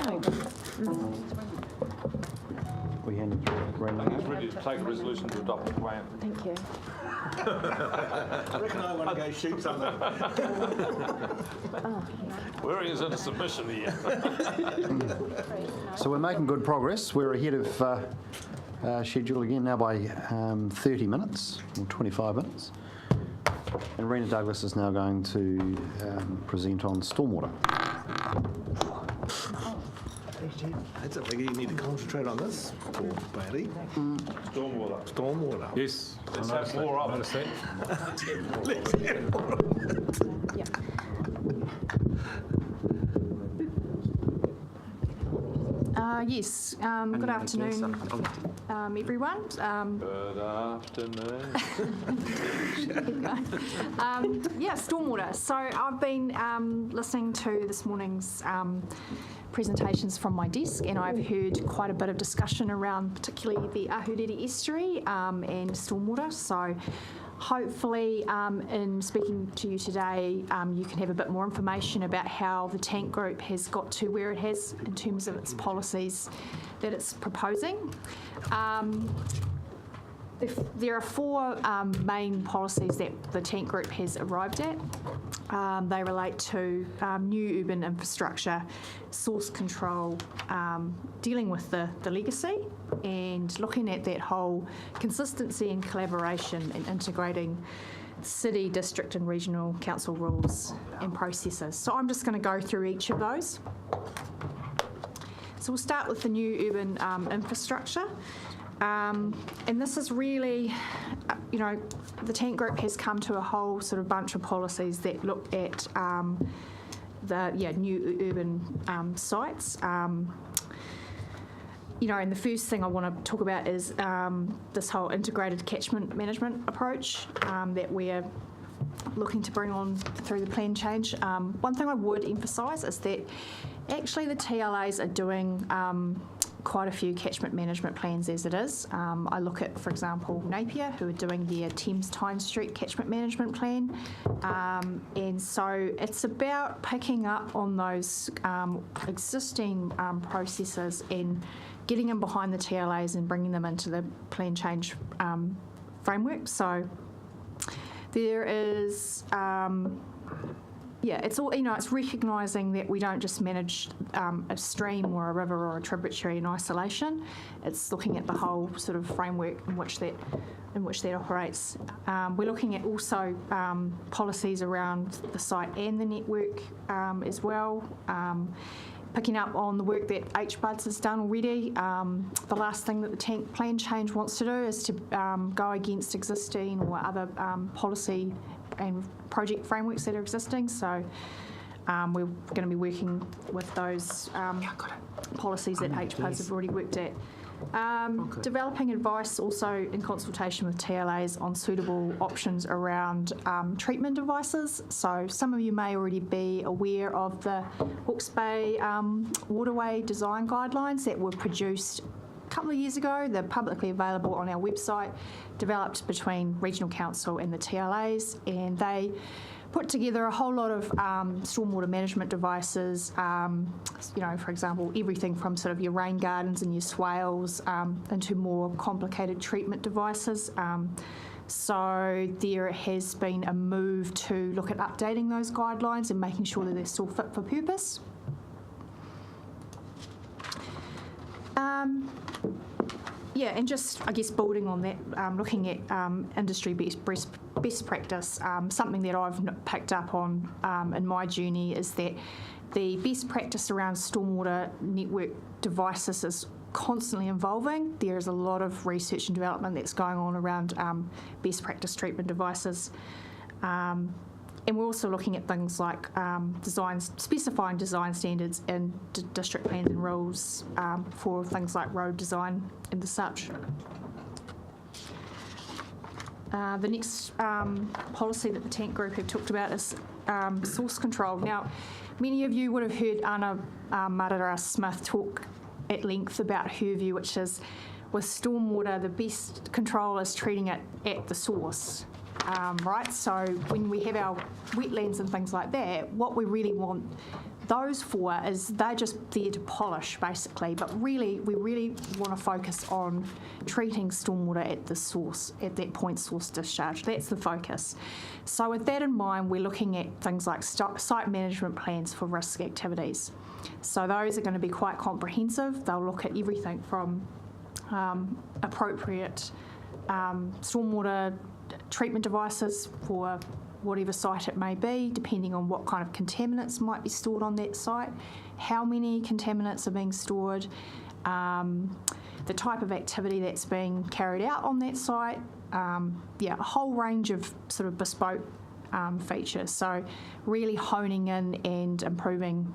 morning. We handed through. He's ready to take a resolution to adopt the plan. Thank you. I reckon I want to go shoot something. Where he is in a submission here. So we're making good progress. We're ahead of schedule again now by 30 minutes or 25 minutes. And Rena Douglas is now going to present on stormwater. That's a biggie. You need to concentrate on this, poor Barry. Stormwater. Stormwater. Yes, let's have more of it. Let's have more of it. Yes, good afternoon, everyone. Good afternoon. Stormwater. So I've been listening to this morning's presentations from my desk, and I've heard quite a bit of discussion around particularly the Ahuriri estuary and stormwater. So hopefully in speaking to you today, you can have a bit more information about how the Tank Group has got to where it has in terms of its policies that it's proposing. There are four main policies that the Tank Group has arrived at. They relate to new urban infrastructure, source control, dealing with the legacy, and looking at that whole consistency and collaboration and integrating city, district and regional council rules and processes. So I'm just going to go through each of those. So we'll start with the new urban infrastructure. And this is really, the Tank Group has come to a whole sort of bunch of policies that look at the new urban sites. And the first thing I want to talk about is this whole integrated catchment management approach that we're looking to bring on through the plan change. One thing I would emphasise is that actually the TLAs are doing quite a few catchment management plans as it is. I look at, for example, Napier, who are doing their Thames Tyne Street catchment management plan. And so it's about picking up on those existing processes and getting them behind the TLAs and bringing them into the plan change framework. So there is... it's all, it's recognising that we don't just manage a stream or a river or a tributary in isolation. It's looking at the whole sort of framework in which that operates. We're looking at also policies around the site and the network as well. Picking up on the work that HBUDS has done already. The last thing that the Tank Plan Change wants to do is to go against existing or other policy and project frameworks that are existing. So we're going to be working with those policies that HBUDS have already worked at. Developing advice also in consultation with TLAs on suitable options around treatment devices. So some of you may already be aware of the Hawke's Bay waterway design guidelines that were produced a couple of years ago. They're publicly available on our website, developed between Regional Council and the TLAs, and they put together a whole lot of stormwater management devices, for example, everything from sort of your rain gardens and your swales into more complicated treatment devices. So there has been a move to look at updating those guidelines and making sure that they're still fit for purpose. And just, I guess, building on that, looking at industry best practice, something that I've picked up on in my journey is that the best practice around stormwater network devices is constantly evolving. There is a lot of research and development that's going on around best practice treatment devices. And we're also looking at things like specifying design standards in district plans and rules for things like road design and the such. The next policy that the Tank Group have talked about is source control. Now, many of you would have heard Anna Marara-Smith talk at length about her view, which is with stormwater, the best control is treating it at the source. Right, so when we have our wetlands and things like that, what we really want those four they're just there to polish basically, but really we really want to focus on treating stormwater at the source, at that point source discharge. That's the focus. So with that in mind, we're looking at things like site management plans for risk activities. So those are going to be quite comprehensive. They'll look at everything from appropriate stormwater treatment devices for whatever site it may be, depending on what kind of contaminants might be stored on that site, how many contaminants are being stored, the type of activity that's being carried out on that site, a whole range of sort of bespoke features. So really honing in and improving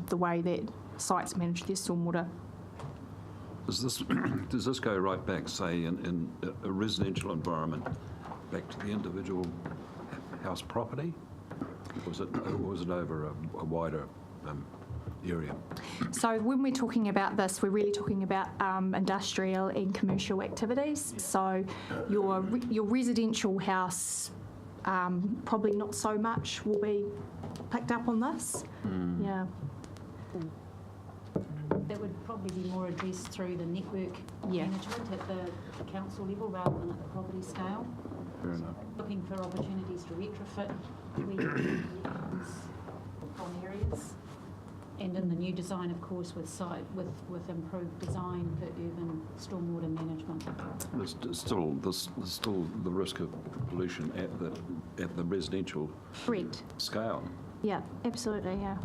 the way that sites manage their stormwater. Does this go right back, say, in a residential environment, back to the individual house property? Or was it over a wider area? So when we're talking about this, we're really talking about industrial and commercial activities. So your residential house, probably not so much will be picked up on this. Yeah. That would probably be more addressed through the network Yeah. management at the council level rather than at the property scale. Fair enough. Looking for opportunities to retrofit on areas. And in the new design, of course, with improved design for urban stormwater management. There's still the risk of pollution at the residential Correct. scale. Yeah, absolutely, yeah.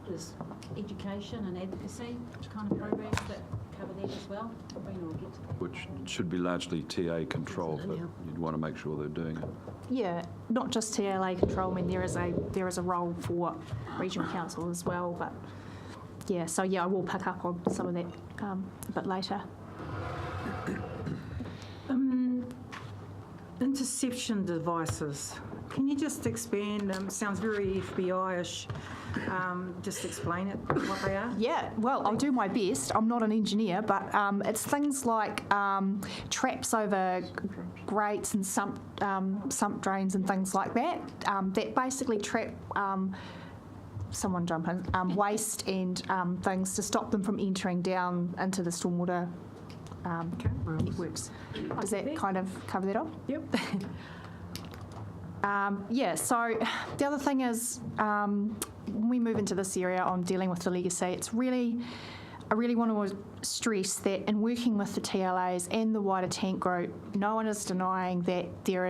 There's education and advocacy kind of programs that cover that as well. Sabrina will get to that. Which should be largely TA control, but you'd want to make sure they're doing it. Yeah, not just TLA control. I mean, there is a role for regional council as well, but yeah. So yeah, I will pick up on some of that a bit later. Interception devices. Can you just expand? Sounds very FBI-ish. Just explain it, what they are. Yeah, well, I'll do my best. I'm not an engineer, but it's things like traps over grates and sump drains and things like that that basically trap someone jump in waste and things to stop them from entering down into the stormwater networks. Does that kind of cover that off? Yep. So the other thing is when we move into this area on dealing with the legacy, I really want to stress that in working with the TLAs and the wider tank group, no one is denying that there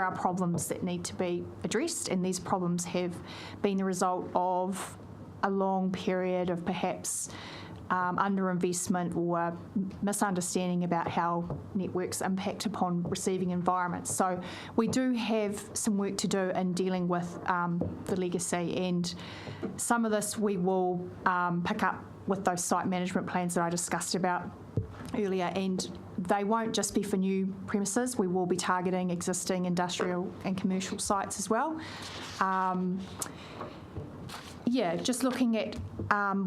are problems that need to be addressed, and these problems have been the result of a long period of perhaps underinvestment or misunderstanding about how networks impact upon receiving environments. So we do have some work to do in dealing with the legacy, and some of this we will pick up with those site management plans that I discussed about earlier, and they won't just be for new premises. We will be targeting existing industrial and commercial sites as well. Just looking at,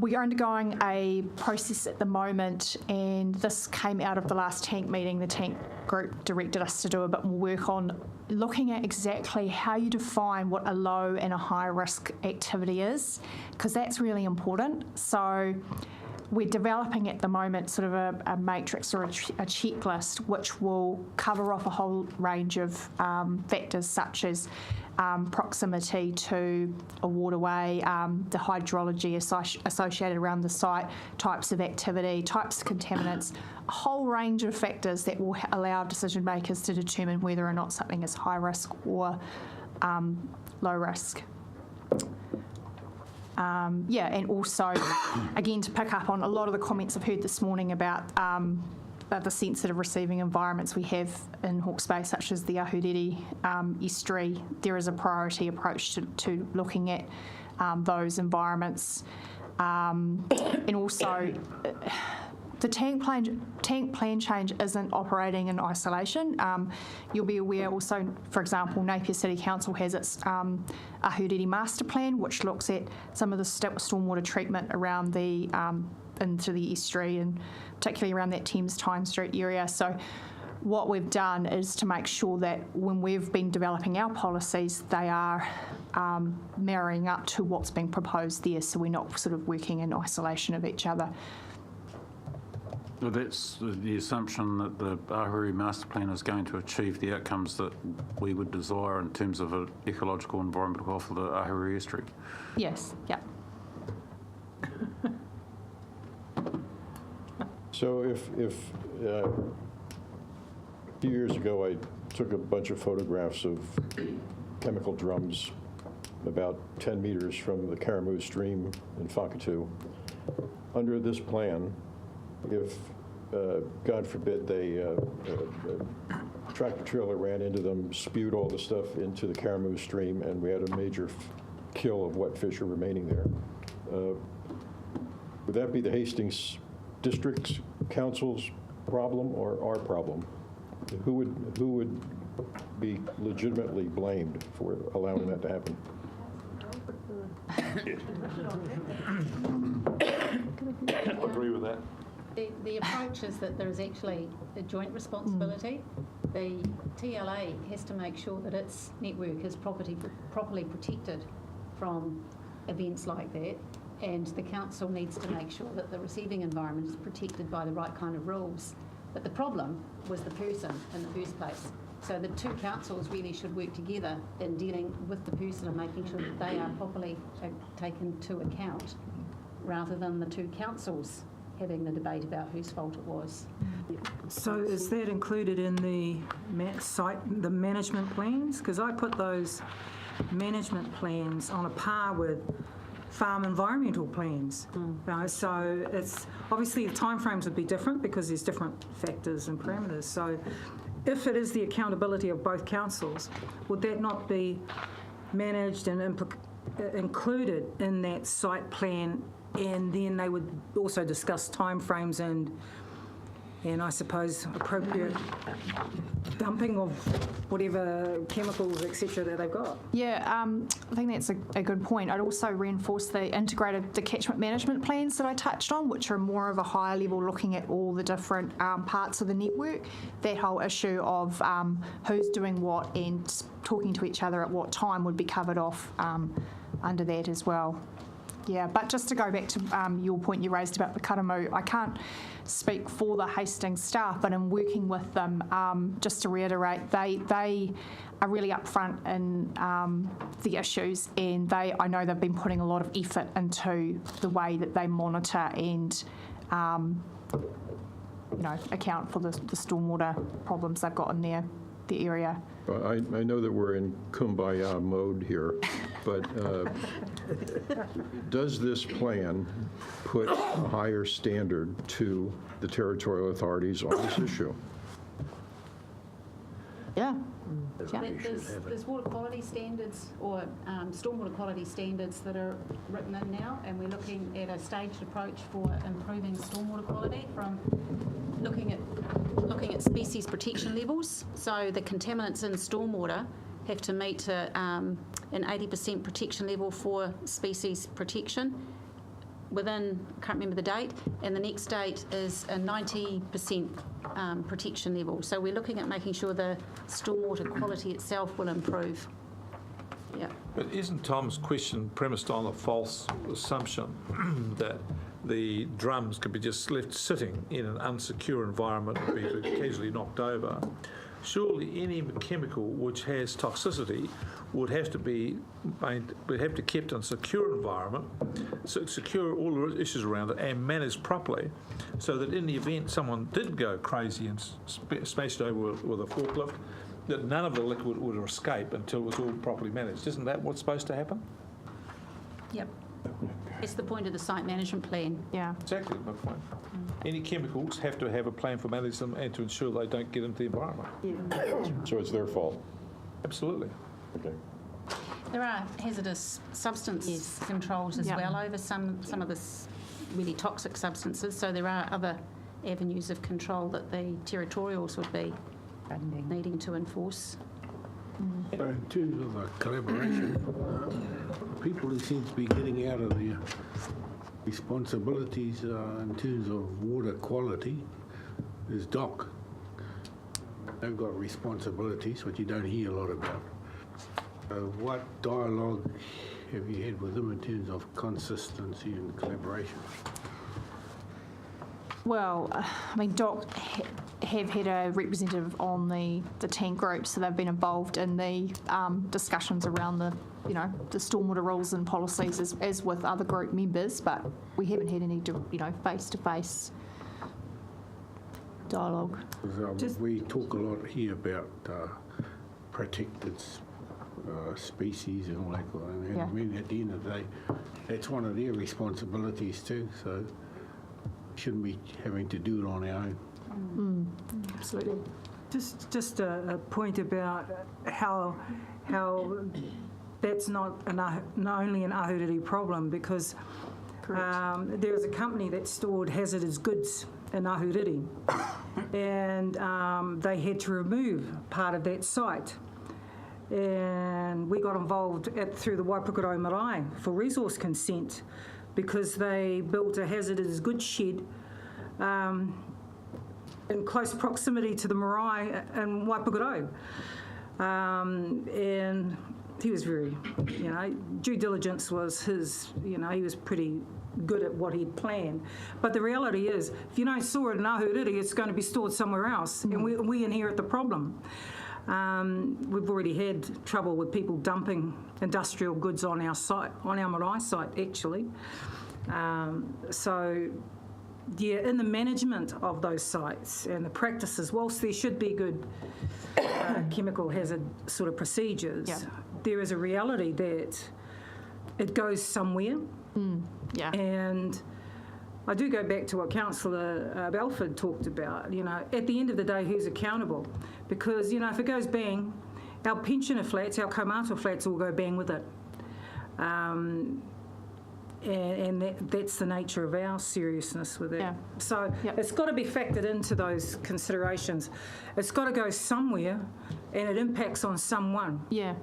we are undergoing a process at the moment, and this came out of the last tank meeting. The tank group directed us to do a bit more work on looking at exactly how you define what a low and a high risk activity is, because that's really important. So we're developing at the moment sort of a matrix or a checklist which will cover off a whole range of factors such as proximity to a waterway, the hydrology associated around the site, types of activity, types of contaminants, a whole range of factors that will allow decision makers to determine whether or not something is high risk or low risk. And also, again, to pick up on a lot of the comments I've heard this morning about the sensitive receiving environments we have in Hawke's Bay, such as the Ahuriri estuary, there is a priority approach to looking at those environments. And also, the tank plan change isn't operating in isolation. You'll be aware also, for example, Napier City Council has its Ahuriri master plan, which looks at some of the stormwater treatment around into the estuary, and particularly around that Thames Tyne Street area. So what we've done is to make sure that when we've been developing our policies, they are marrying up to what's being proposed there, so we're not sort of working in isolation of each other. Well, that's the assumption that the Ahuriri Master Plan is going to achieve the outcomes that we would desire in terms of an ecological environmental health for the Ahuriri estuary. Yes, yeah. So if a few years ago I took a bunch of photographs of chemical drums about 10 meters from the Karamu stream in Whakatu, under this plan, if, God forbid, they tractor trailer ran into them, spewed all the stuff into the Karamu stream, and we had a major kill of what fish are remaining there, would that be the Hastings District Council's problem or our problem? Who would be legitimately blamed for allowing that to happen? I agree with that. The approach is that there is actually a joint responsibility. The TLA has to make sure that its network is properly protected from events like that, and the council needs to make sure that the receiving environment is protected by the right kind of rules. But the problem was the person in the first place. So the two councils really should work together in dealing with the person and making sure that they are properly taken to account, rather than the two councils having the debate about whose fault it was. So is that included in the the management plans? Because I put those management plans on a par with farm environmental plans. You know, so it's obviously the timeframes would be different because there's different factors and parameters. So if it is the accountability of both councils, would that not be managed and included in that site plan, and then they would also discuss timeframes and I suppose appropriate dumping of whatever chemicals, etc., that they've got? Yeah, I think that's a good point. I'd also reinforce the catchment management plans that I touched on, which are more of a higher level, looking at all the different parts of the network. That whole issue of who's doing what and talking to each other at what time would be covered off under that as well. Yeah, but just to go back to your point you raised about the Karamu, I can't speak for the Hastings staff, but in working with them, just to reiterate, they are really upfront in the issues, and I know they've been putting a lot of effort into the way that they monitor and account for the stormwater problems they've got in the area. I know that we're in kumbaya mode here, but does this plan put a higher standard to the territorial authorities on this issue? Yeah. There's water quality standards or stormwater quality standards that are written in now, and we're looking at a staged approach for improving stormwater quality, from looking at species protection levels. So the contaminants in stormwater have to meet an 80% protection level for species protection within, I can't remember the date, and the next date is a 90% protection level. So we're looking at making sure the stormwater quality itself will improve. Yeah. But isn't Tom's question premised on a false assumption that the drums could be just left sitting in an unsecure environment and be casually knocked over? Surely any chemical which has toxicity would have to be kept in a secure environment, secure all the issues around it, and managed properly, so that in the event someone did go crazy and smashed over with a forklift, that none of the liquid would escape until it was all properly managed. Isn't that what's supposed to happen? Yep. It's the point of the site management plan. Yeah. Exactly my point. Any chemicals have to have a plan for managing them and to ensure they don't get into the environment. So it's their fault? Absolutely. Okay. There are hazardous substance controls as well over some of the really toxic substances, so there are other avenues of control that the territorials would be needing to enforce. So in terms of collaboration, people who seem to be getting out of their responsibilities in terms of water quality is DOC. they've got responsibilities, which you don't hear a lot about. What dialogue have you had with them in terms of consistency and collaboration? Well, I mean, DOC have had a representative on the tank group, so they've been involved in the discussions around the stormwater rules and policies as with other group members, but we haven't had any, face-to-face dialogue. We talk a lot here about protected species and all that, and Yeah. I mean, at the end of the day, that's one of their responsibilities too, so shouldn't be having to do it on our own. Absolutely. Just a point about how that's not only an Ahuriri problem, because there is a company that stored hazardous goods in Ahuriri, and they had to remove part of that site. And we got involved through the Waipukuro Marae for resource consent, because they built a hazardous goods shed in close proximity to the marae in Waipukuro. And he was very, due diligence was his, he was pretty good at what he'd planned. But the reality is, if you don't store it in Ahuriri, it's going to be stored somewhere else, and we inherit the problem. We've already had trouble with people dumping industrial goods on our site, on our marae site, actually. In the management of those sites and the practices, whilst there should be good chemical hazard sort of procedures, there is a reality that it goes somewhere. And I do go back to what Councillor Belford talked about. At the end of the day, who's accountable? Because, if it goes bang, our pensioner flats, our kaumātua flats will go bang with it. And that's the nature of our seriousness with it. Yeah. So it's got to be factored into those considerations. It's got to go somewhere, and it impacts on someone. Yeah.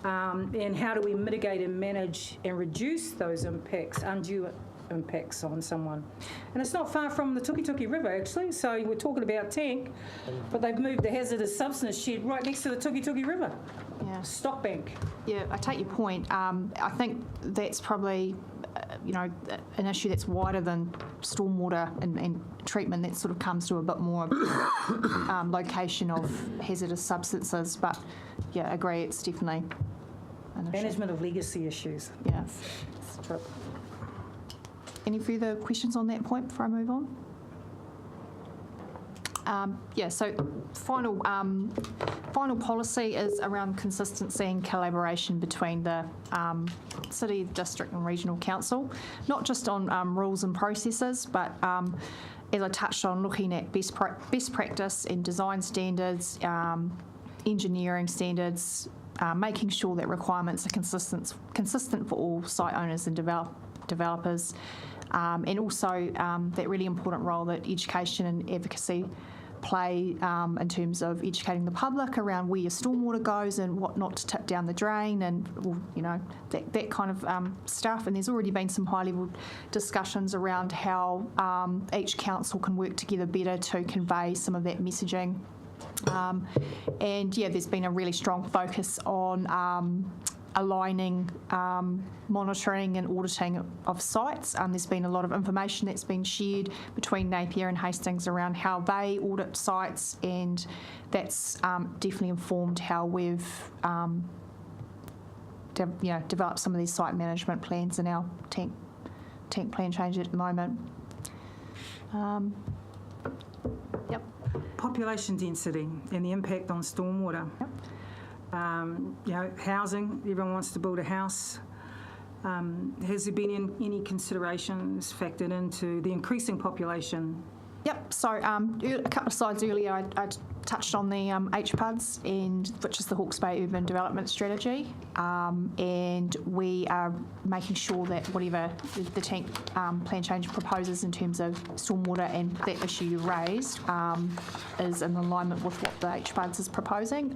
And how do we mitigate and manage and reduce those impacts, undue impacts on someone? And it's not far from the Tukituki River, actually. So we're talking about tank, but they've moved the hazardous substance shed right next to the Tukituki River. Yeah. Stock bank. Yeah, I take your point. I think that's probably, an issue that's wider than stormwater and treatment. That sort of comes to a bit more location of hazardous substances. But yeah, agree. It's definitely an issue. Management of legacy issues. Yeah. Any further questions on that point before I move on? So final policy is around consistency and collaboration between the city, district and regional council, not just on rules and processes, but as I touched on, looking at best practice and design standards, engineering standards, making sure that requirements are consistent for all site owners and developers, and also that really important role that education and advocacy play in terms of educating the public around where your stormwater goes and what not to tip down the drain, and that kind of stuff. And there's already been some high-level discussions around how each council can work together better to convey some of that messaging. There's been a really strong focus on aligning monitoring and auditing of sites. There's been a lot of information that's been shared between Napier and Hastings around how they audit sites, and that's definitely informed how we've developed some of these site management plans in our tank plan change at the moment. Population density and the impact on stormwater. Housing, everyone wants to build a house. Has there been any considerations factored into the increasing population? Yep, so a couple of slides earlier I touched on the HPUDs, which is the Hawke's Bay Urban Development Strategy, and we are making sure that whatever the tank plan change proposes in terms of stormwater and that issue you raised is in alignment with what the HPUDs is proposing.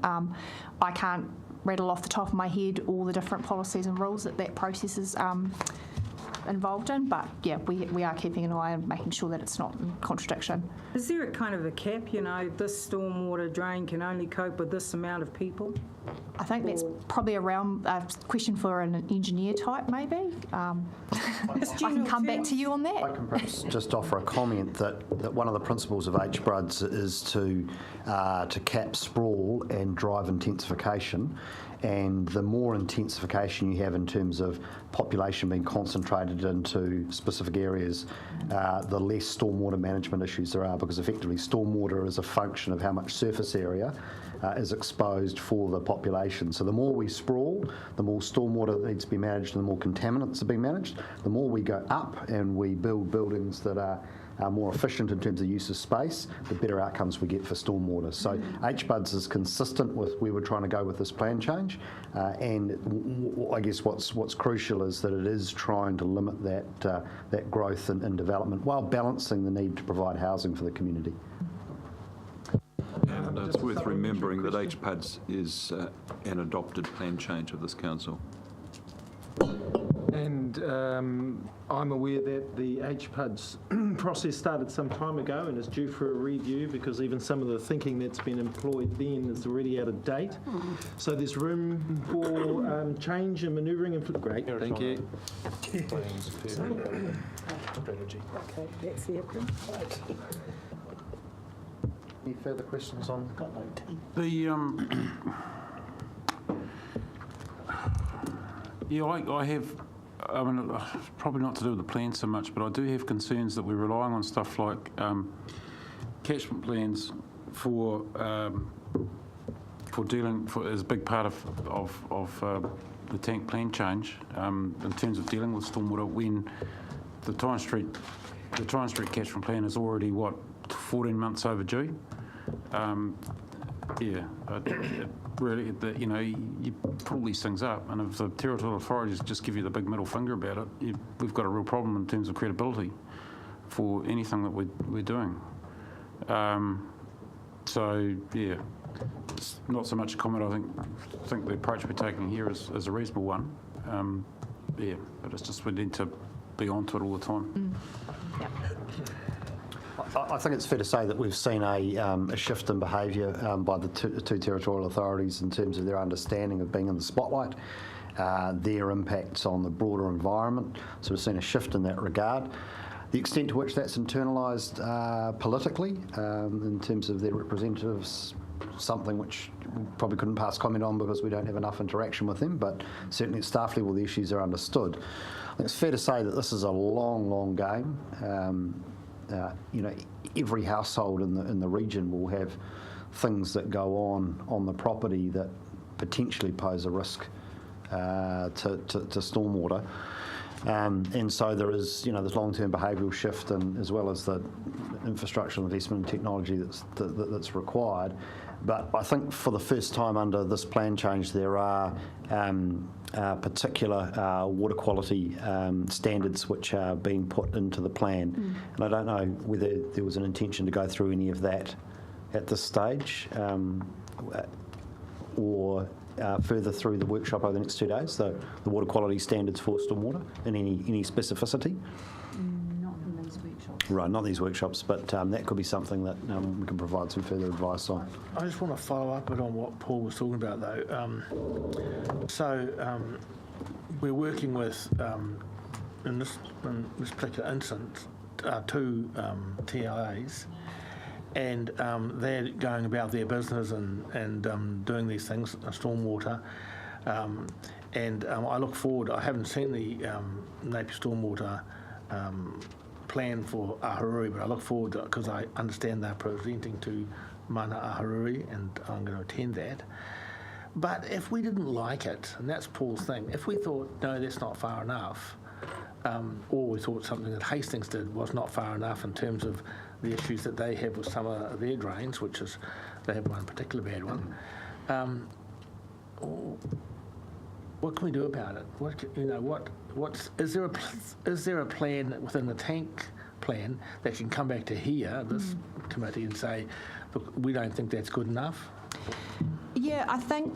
I can't rattle off the top of my head all the different policies and rules that process is involved in, but yeah, we are keeping an eye on making sure that it's not in contradiction. Is there a kind of a cap, this stormwater drain can only cope with this amount of people? I think that's probably around a question for an engineer type, maybe. I can come back to you on I that. can perhaps just offer a comment that one of the principles of HBRUDS is to cap sprawl and drive intensification. And the more intensification you have in terms of population being concentrated into specific areas, the less stormwater management issues there are, because effectively stormwater is a function of how much surface area is exposed for the population. So the more we sprawl, the more stormwater that needs to be managed and the more contaminants are being managed. The more we go up and we build buildings that are more efficient in terms of use of space, the better outcomes we get for stormwater. So HBUDS is consistent with where we're trying to go with this plan change, and I guess what's crucial is that it is trying to limit that growth and development while balancing the need to provide housing for the community. And it's worth remembering that HPUDS is an adopted plan change of this council. And I'm aware that the HPUDS process started some time ago and is due for a review, because even some of the thinking that's been employed then is already out of date. So there's room for change and manoeuvring. Great, thank you. Strategy. Okay, that's the apron. Any further questions on? I have, probably not to do with the plan so much, but I do have concerns that we're relying on stuff like catchment plans for dealing as a big part of the tank plan change in terms of dealing with stormwater, when the Tyne Street catchment plan is already 14 months overdue. Really, you put all these things up, and if the territorial authorities just give you the big middle finger about it, we've got a real problem in terms of credibility for anything that we're doing. It's not so much a comment. I think the approach we're taking here is a reasonable one. But it's just we need to be onto it all the time. Yeah. I think it's fair to say that we've seen a shift in behaviour by the two territorial authorities in terms of their understanding of being in the spotlight, their impacts on the broader environment. So we've seen a shift in that regard. The extent to which that's internalised politically in terms of their representatives, something which we probably couldn't pass comment on because we don't have enough interaction with them, but certainly at staff level the issues are understood. I think it's fair to say that this is a long game. Every household in the region will have things that go on the property that potentially pose a risk to stormwater, and so there is this long-term behavioural shift, and as well as the infrastructural investment and technology that's required. But I think for the first time under this plan change, there are particular water quality standards which are being put into the plan. And I don't know whether there was an intention to go through any of that at this stage or further through the workshop over the next 2 days, the water quality standards for stormwater in any specificity. Not in these workshops. Right, not these workshops, but that could be something that we can provide some further advice on. I just want to follow up a bit on what Paul was talking about, though. We're working with, in this particular instance, two TLAs, and they're going about their business and doing these things, stormwater. And I look forward. I haven't seen the Napier stormwater plan for Ahuriri, but I look forward because I understand they're presenting to Mana Ahuriri, and I'm going to attend that. But if we didn't like it, and that's Paul's thing, if we thought, no, that's not far enough, or we thought something that Hastings did was not far enough in terms of the issues that they have with some of their drains, which is, they have one particular bad one, what can we do about it? Is there a plan within the tank plan that can come back to here, this committee, and say, look, we don't think that's good enough? Yeah, I think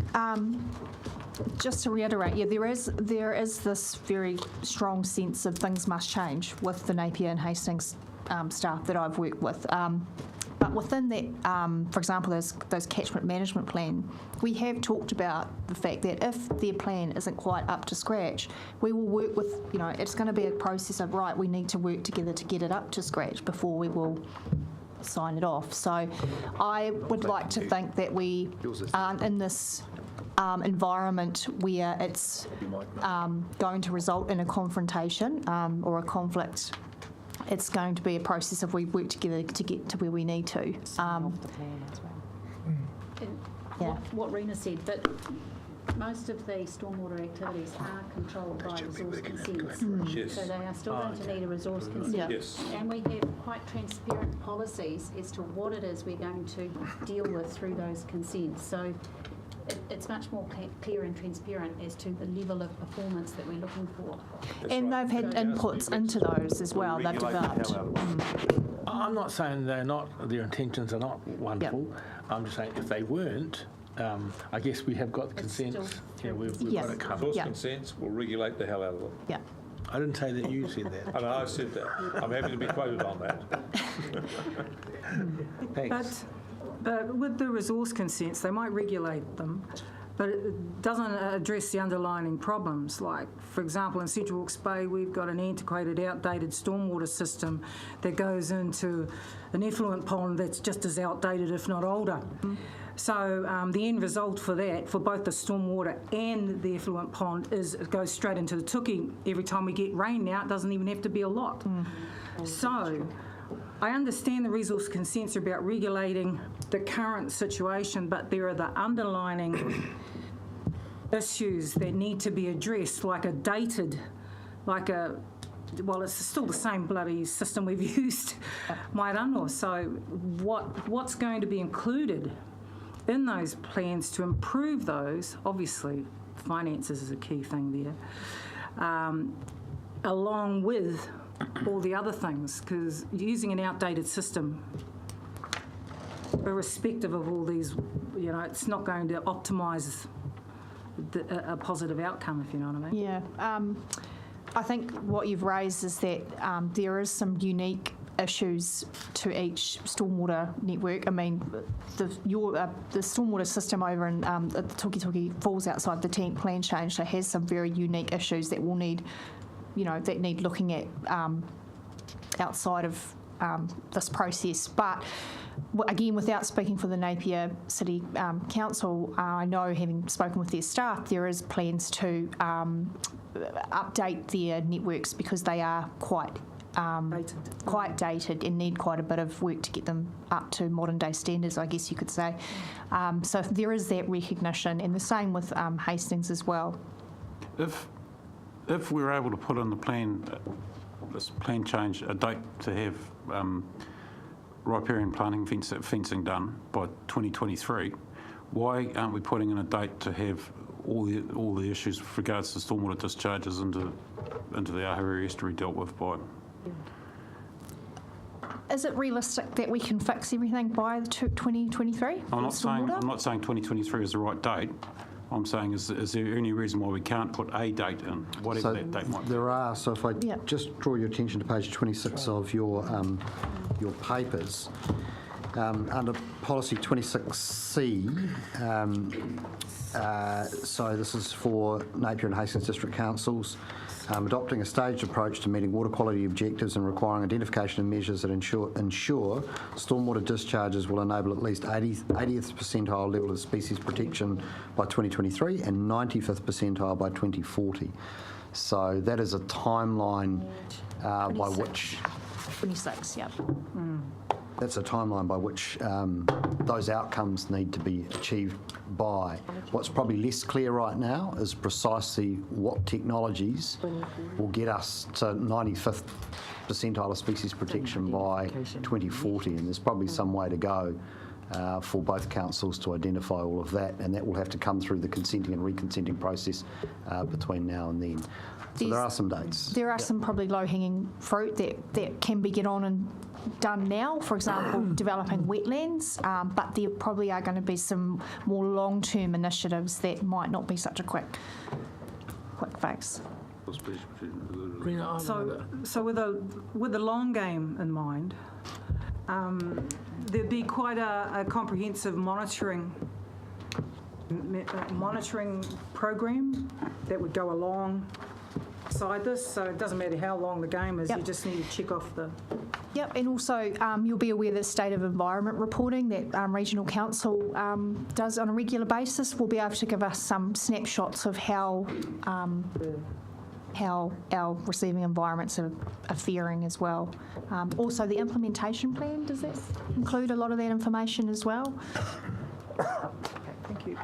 Just to reiterate, yeah, there is this very strong sense of things must change with the Napier and Hastings staff that I've worked with. But within that, for example, those catchment management plan, we have talked about the fact that if their plan isn't quite up to scratch, we will work with, it's going to be a process of, right, we need to work together to get it up to scratch before we will sign it off. So I would like to think that we aren't in this environment where it's going to result in a confrontation or a conflict. It's going to be a process of we work together to get to where we need to. What Rena said, but most of the stormwater activities are controlled by resource consents. Yes. So they are still going to need a resource consent. Yes. And we have quite transparent policies as to what it is we're going to deal with through those consents. So it's much more clear and transparent as to the level of performance that we're looking for. And they've had inputs into those as well. They've developed. I'm not saying their intentions are not wonderful. I'm just saying if they weren't, I guess we have got the consents. Yeah, we've got it covered. Resource consents will regulate the hell out of them. Yeah. I didn't say that, you said that. I know, I said that. I'm happy to be quoted on that. Thanks. But with the resource consents, they might regulate them, but it doesn't address the underlying problems. Like, for example, in Central Hawke's Bay, we've got an antiquated, outdated stormwater system that goes into an effluent pond that's just as outdated, if not older. So the end result for that, for both the stormwater and the effluent pond, is it goes straight into the Tuki. Every time we get rain now, it doesn't even have to be a lot. So I understand the resource consents are about regulating the current situation, but there are the underlying issues that need to be addressed, well, it's still the same bloody system we've used, Mairanō. So what's going to be included in those plans to improve those? Obviously, finances is a key thing there, along with all the other things, because using an outdated system, irrespective of all these, it's not going to optimise a positive outcome, if you know what I mean. Yeah. I think what you've raised is that there is some unique issues to each stormwater network. I mean, the stormwater system over in the Tuki falls outside the tank plan change, so has some very unique issues that will need, that need looking at outside of this process. But again, without speaking for the Napier City Council, I know, having spoken with their staff, there is plans to update their networks because they are quite dated and need quite a bit of work to get them up to modern day standards, I guess you could say. So there is that recognition, and the same with Hastings as well. If we're able to put in the plan, this plan change, a date to have riparian planting fencing done by 2023, why aren't we putting in a date to have all the issues with regards to stormwater discharges into the Ahuriri estuary dealt with by? Is it realistic that we can fix everything by 2023? I'm not saying 2023 is the right date. I'm saying, is there any reason why we can't put a date in, whatever that date might be? There are. So if I just draw your attention to page 26 of your papers, under policy 26C, so this is for Napier and Hastings District Councils, adopting a staged approach to meeting water quality objectives and requiring identification of measures that ensure stormwater discharges will enable at least 80th percentile level of species protection by 2023 and 95th percentile by 2040. So that is a timeline by which... 26, yep. That's a timeline by which those outcomes need to be achieved by. What's probably less clear right now is precisely what technologies will get us to 95th percentile of species protection by 2040, and there's probably some way to go for both councils to identify all of that, and that will have to come through the consenting and reconsenting process between now and then. So there are some dates. There are some probably low-hanging fruit that can be get on and done now, for example, developing wetlands, but there probably are going to be some more long-term initiatives that might not be such a quick fix. So with the long game in mind, there'd be quite a comprehensive monitoring program that would go alongside this. So it doesn't matter how long the game is, Yep. you just need to check off the. Yep, and also you'll be aware that state of environment reporting that Regional Council does on a regular basis will be able to give us some snapshots of how our receiving environments are faring as well. Also, the implementation plan, does that include a lot of that information as well? Thank you.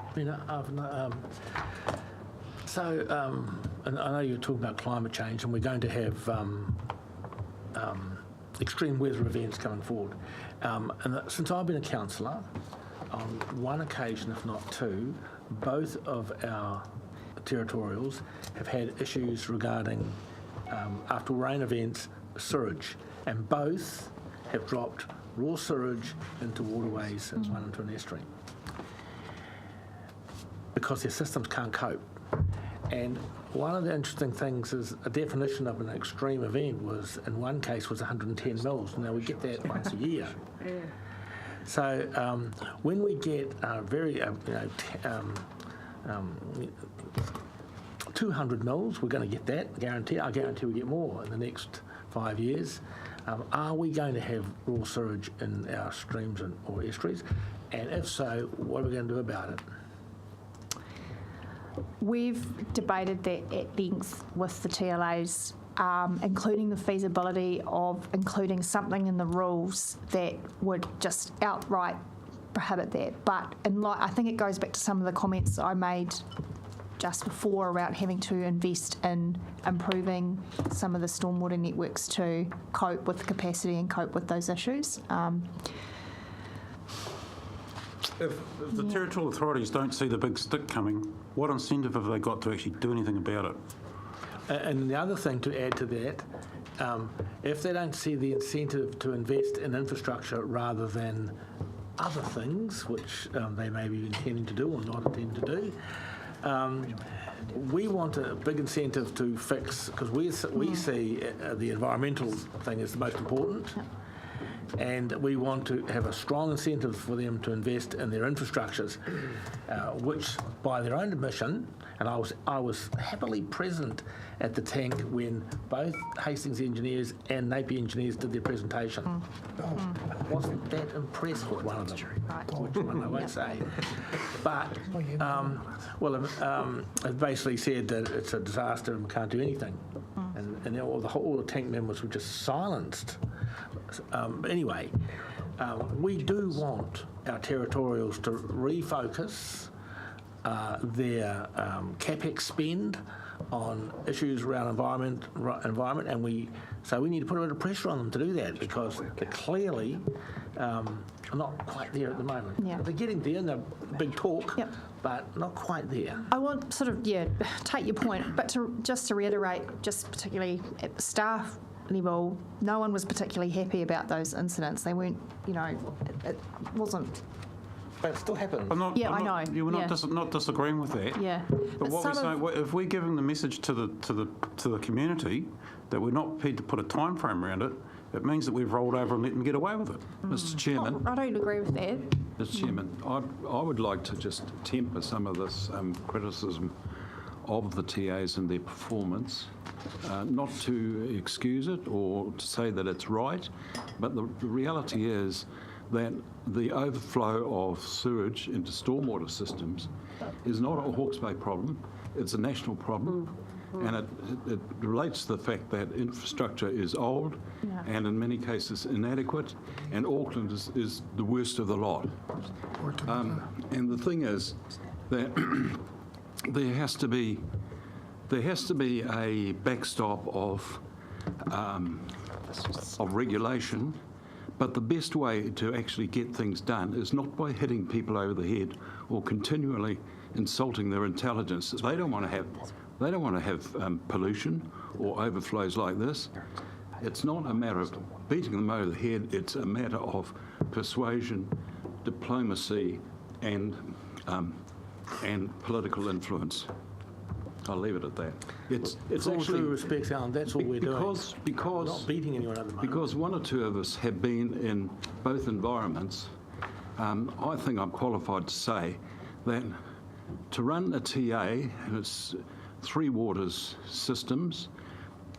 And I know you're talking about climate change, and we're going to have extreme weather events coming forward. Since I've been a councillor, on one occasion, if not two, both of our territorials have had issues regarding, after rain events, sewage, and both have dropped raw sewage into waterways and run into an estuary because their systems can't cope. And one of the interesting things is a definition of an extreme event was, in one case, was 110 mils. Now, we get that once a year. So when we get very, 200 mils, we're going to get that, guarantee. I guarantee we get more in the next 5 years. Are we going to have raw sewage in our streams or estuaries? And if so, what are we going to do about it? We've debated that at length with the TLAs, including the feasibility of including something in the rules that would just outright prohibit that. But I think it goes back to some of the comments I made just before about having to invest in improving some of the stormwater networks to cope with capacity and cope with those issues. If the territorial authorities don't see the big stick coming, what incentive have they got to actually do anything about it? And the other thing to add to that, if they don't see the incentive to invest in infrastructure rather than other things, which they may be intending to do or not intending to do, we want a big incentive to fix, because we see the environmental thing as the most important. And we want to have a strong incentive for them to invest in their infrastructures, which, by their own admission, and I was happily present at the tank when both Hastings engineers and Napier engineers did their presentation. Wasn't that impressed with one of them, which one I won't say. But, it basically said that it's a disaster and we can't do anything. And all the tank members were just silenced. Anyway, we do want our territorials to refocus their CapEx spend on issues around environment, and we need to put a bit of pressure on them to do that, because they're clearly not quite there at the moment. Yeah. They're getting there, and they're big talk, but not quite there. I want take your point, but just to reiterate, just particularly at the staff level, no one was particularly happy about those incidents. They weren't, it wasn't. But it still happens. I know. We're not disagreeing with that. Yeah. But what we're saying, if we're giving the message to the community that we're not prepared to put a time frame around it, it means that we've rolled over and let them get away with it. Mr. Chairman. I don't agree with that. Mr. Chairman, I would like to just temper some of this criticism of the TAs and their performance, not to excuse it or to say that it's right, but the reality is that the overflow of sewage into stormwater systems is not a Hawke's Bay problem, it's a national problem. And it relates to the fact that infrastructure is old and in many cases inadequate, and Auckland is the worst of the lot. And the thing is that there has to be a backstop of regulation, But the best way to actually get things done is not by hitting people over the head or continually insulting their intelligence. They don't want to have pollution or overflows like this. It's not a matter of beating them over the head. It's a matter of persuasion, diplomacy, and political influence. I'll leave it at that. It's With all actually due respect, Alan, that's all we're doing. Because We're not beating anyone at the moment. because one or two of us have been in both environments, I think I'm qualified to say that to run a TA, and it's three waters systems,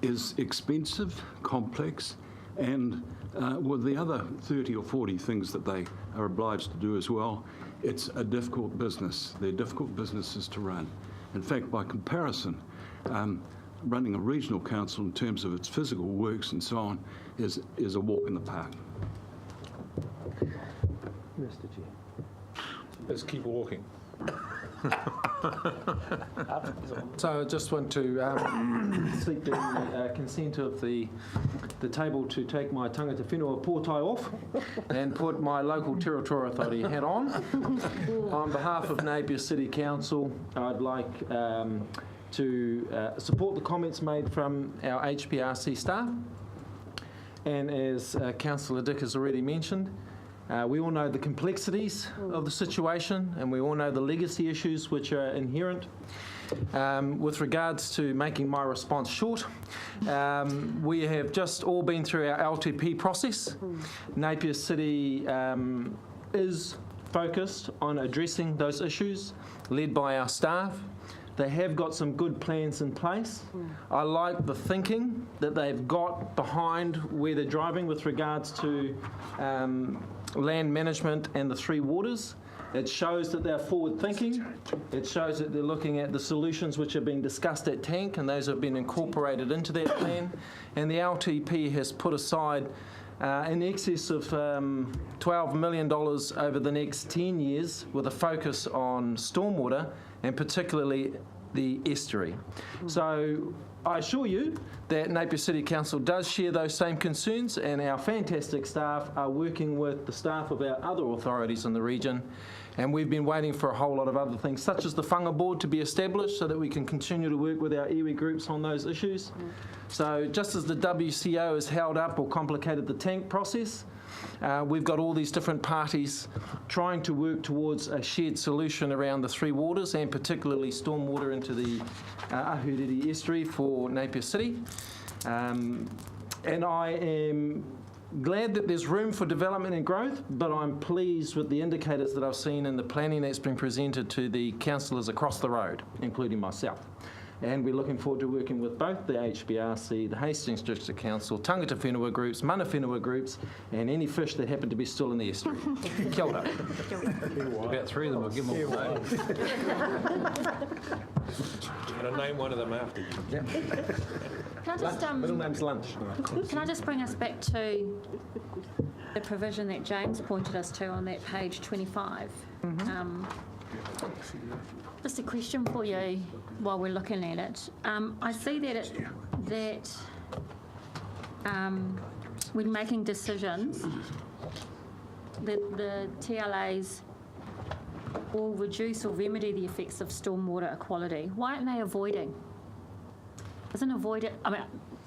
is expensive, complex, and with the other 30 or 40 things that they are obliged to do as well, it's a difficult business. They're difficult businesses to run. In fact, by comparison, running a regional council in terms of its physical works and so on is a walk in the park. Mr Chair. Let's keep walking. So I just want to seek the consent of the table to take my tangata whenua pōtai off and put my local territorial authority hat on. On behalf of Napier City Council, I'd like to support the comments made from our HPRC staff. And as Councillor Dick has already mentioned, we all know the complexities of the situation, and we all know the legacy issues which are inherent. With regards to making my response short, we have just all been through our LTP process. Napier City is focused on addressing those issues, led by our staff. They have got some good plans in place. I like the thinking that they've got behind where they're driving with regards to land management and the three waters. It shows that they're forward thinking. It shows that they're looking at the solutions which are being discussed at Tank, and those have been incorporated into that plan. And the LTP has put aside in excess of $12 million over the next 10 years with a focus on stormwater and particularly the estuary. So I assure you that Napier City Council does share those same concerns, and our fantastic staff are working with the staff of our other authorities in the region, and we've been waiting for a whole lot of other things, such as the Whanga Board to be established so that we can continue to work with our iwi groups on those issues. So just as the WCO has held up or complicated the Tank process, we've got all these different parties trying to work towards a shared solution around the three waters, and particularly stormwater into the Ahuriri estuary for Napier City. And I am glad that there's room for development and growth, but I'm pleased with the indicators that I've seen in the planning that's been presented to the councillors across the road, including myself. And we're looking forward to working with both the HBRC, the Hastings District Council, tangata whenua groups, mana whenua groups, and any fish that happen to be still in the estuary. Kia ora. About three of them will give them all names. And I name one of them after you. Can I just, Middle name's Lunch. can I just bring us back to the provision that James pointed us to on that page 25? Just a question for you while we're looking at it. I see that when making decisions, that the TLAs will reduce or remedy the effects of stormwater equality. Why aren't they avoiding? Doesn't avoid it, I mean...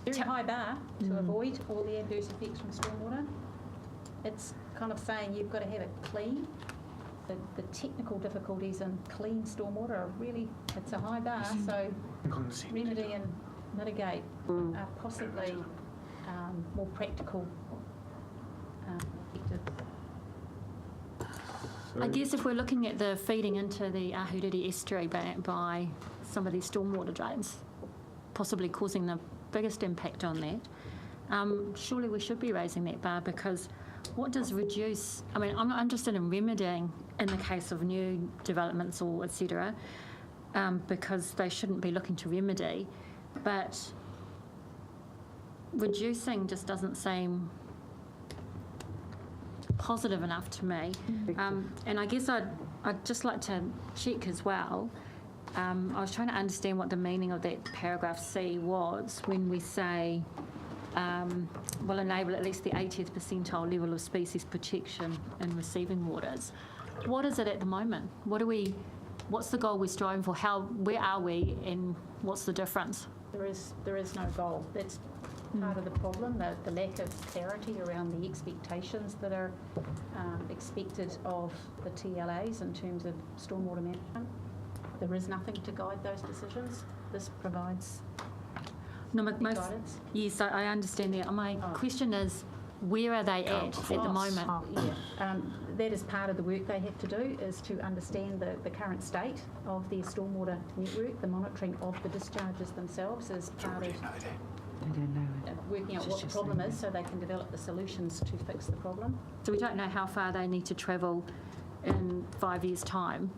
Very high bar to avoid all the adverse effects from stormwater. It's kind of saying you've got to have it clean. The technical difficulties in clean stormwater are really, it's a high bar, so remedy and mitigate are possibly more practical, effective. I guess if we're looking at the feeding into the Ahuriri estuary by some of these stormwater drains, possibly causing the biggest impact on that, surely we should be raising that bar, because what does reduce, I mean, I'm not interested in remedying in the case of new developments or et cetera, because they shouldn't be looking to remedy, but reducing just doesn't seem positive enough to me. And I guess I'd just like to check as well. I was trying to understand what the meaning of that paragraph C was when we say will enable at least the 80th percentile level of species protection in receiving waters. What is it at the moment? What's the goal we're striving for? Where are we, and what's the difference? There is no goal. That's part of the problem, the lack of clarity around the expectations that are expected of the TLAs in terms of stormwater management. There is nothing to guide those decisions. This provides guidance. Yes, I understand that. My question is, where are they at the moment? That is part of the work they have to do, is to understand the current state of their stormwater network. The monitoring of the discharges themselves is part of working out what the problem is so they can develop the solutions to fix the problem. So we don't know how far they need to travel in 5 years' time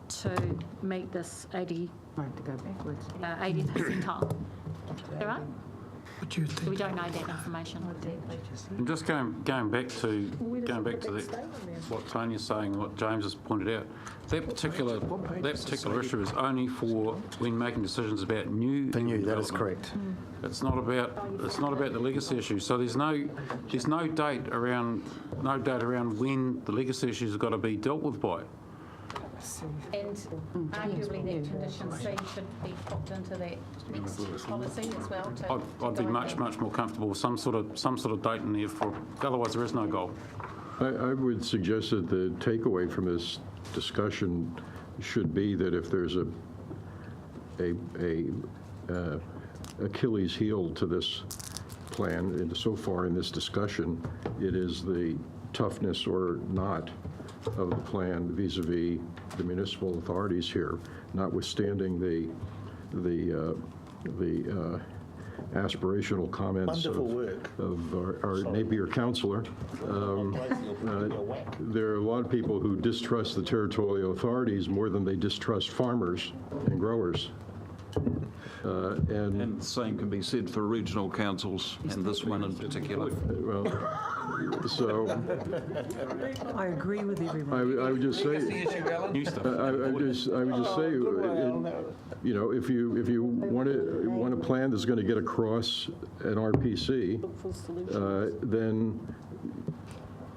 to meet this 80th percentile. Is that right? So we don't know that information. And just going back to what Tonia's saying, what James has pointed out, that particular issue is only for when making decisions about new. For new, that is development. correct. It's not about the legacy issue. So there's no date around when the legacy issues have got to be dealt with by. And arguably that condition C should be popped into that next policy as well. I'd be much more comfortable with some sort of date in there for. Otherwise, there is no goal. I would suggest that the takeaway from this discussion should be that if there's a Achilles heel to this plan, and so far in this discussion, it is the toughness or not of the plan vis-a-vis the municipal authorities here, notwithstanding the aspirational comments of our Napier councillor. There are a lot of people who distrust the territorial authorities more than they distrust farmers and growers. And the same can be said for regional councils, and this one in particular. Well, so I agree with everyone. I would just say, New stuff. I would just say, you know, if you want a plan that's going to get across an RPC, then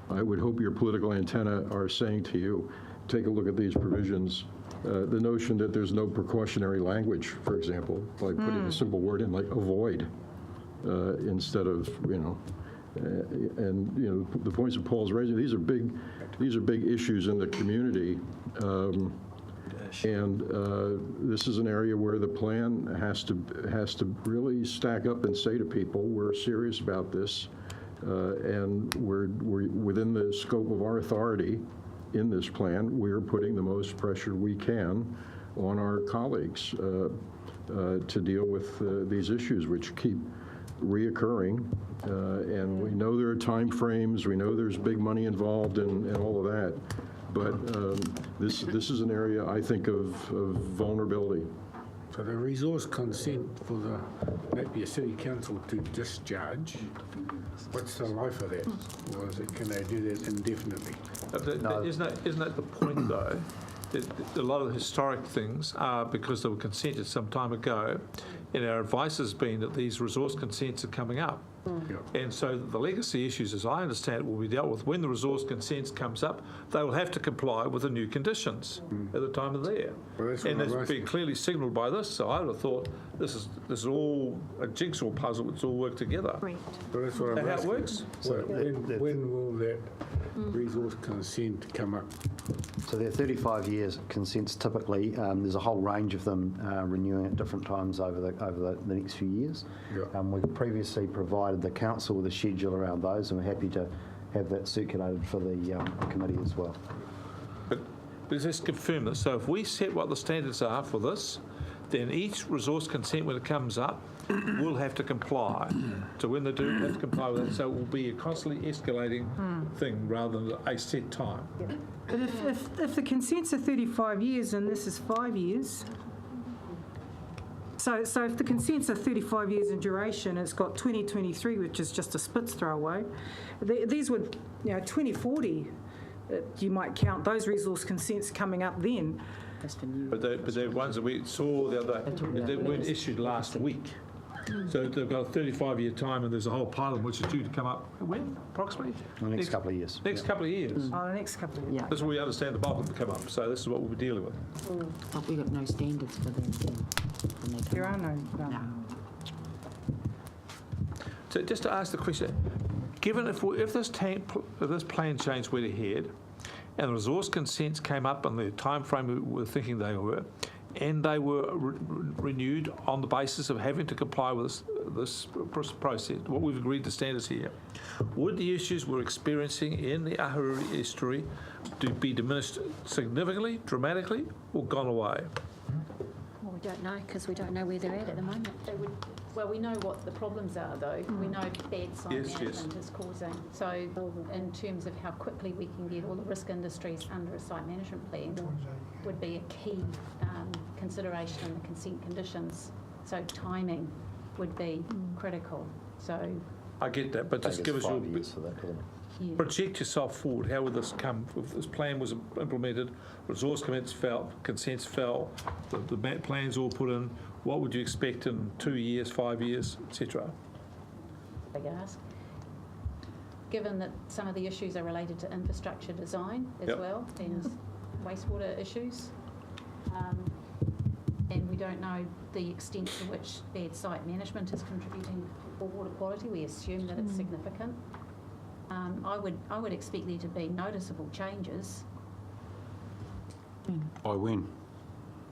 I would hope your political antenna are saying to you, take a look at these provisions. The notion that there's no precautionary language, for example, like putting a simple word in like avoid instead of, and the points that Paul's raising, these are big issues in the community. And this is an area where the plan has to really stack up and say to people, we're serious about this, and we're within the scope of our authority in this plan. We're putting the most pressure we can on our colleagues to deal with these issues, which keep reoccurring. And we know there are time frames. We know there's big money involved and all of that. But this is an area, I think, of vulnerability. So the resource consent for the Napier City Council to discharge, what's the life of that? Or can they do that indefinitely? Isn't that the point, though? A lot of the historic things are because they were consented some time ago, and our advice has been that these resource consents are coming up. Yeah. And so the legacy issues, as I understand it, will be dealt with when the resource consents comes up. They will have to comply with the new conditions at the time of there. Well, that's and what it's been clearly signalled by this. So I would have thought this is all a jigsaw puzzle. It's all worked together. Right. Well, that's what I'm Is that how it asking. works? So when will that resource consent come up? So they're 35 years consents typically. There's a whole range of them renewing at different times over the next few years. Yeah. We've previously provided the council with a schedule around those, and we're happy to have that circulated for the committee as well. But let's confirm this. So if we set what the standards are for this, then each resource consent, when it comes up, will have to comply. So when they do have to comply with that, so it will be a constantly escalating thing rather than a set time. But if the consents are 35 years and this is 5 years, so if the consents are 35 years in duration, it's got 2023, which is just a spits throw away. These would, 2040, you might count those resource consents coming up then. But the ones that we saw the other, they weren't issued last week. So they've got a 35-year time, and there's a whole pile of them which is due to come up, when, approximately? In the next couple of years. Next couple of years. Oh, the next couple of years. This is where we understand the bulk of them come up, so this is what we'll be dealing with. But we got no standards for them then, when they come There are up. no. So just to ask the question, given if this plan change went ahead and the resource consents came up in the time frame we were thinking they were, and they were renewed on the basis of having to comply with this process, what we've agreed to standards here, would the issues we're experiencing in the Ahuriri estuary be diminished significantly, dramatically, or gone away? Well, we don't know because we don't know where they're at the moment. Well, we know what the problems are, though. We know bad site management is causing. So in terms of how quickly we can get all the risk industries under a site management plan would be a key consideration in the consent conditions. So timing would be critical. So I get that, but just give us your... years for that, doesn't it? yeah. Project yourself forward. How would this come? If this plan was implemented, resource consents fell, the plans all put in, what would you expect in 2 years, 5 years, etc.? Big ask. Given that some of the issues are related to infrastructure design as well, and wastewater issues, and we don't know the extent to which bad site management is contributing to water quality. We assume that it's significant. I would expect there to be noticeable changes. By when?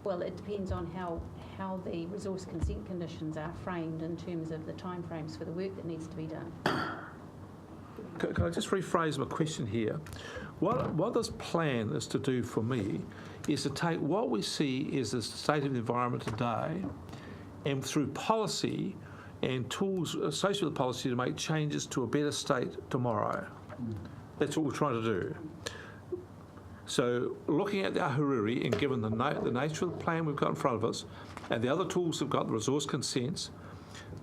Well, it depends on how the resource consent conditions are framed in terms of the timeframes for the work that needs to be done. Can I just rephrase my question here? What this plan is to do for me is to take what we see is the state of the environment today, and through policy and tools associated with policy to make changes to a better state tomorrow. That's what we're trying to do. So looking at the Ahuriri and given the nature of the plan we've got in front of us and the other tools we've got, the resource consents,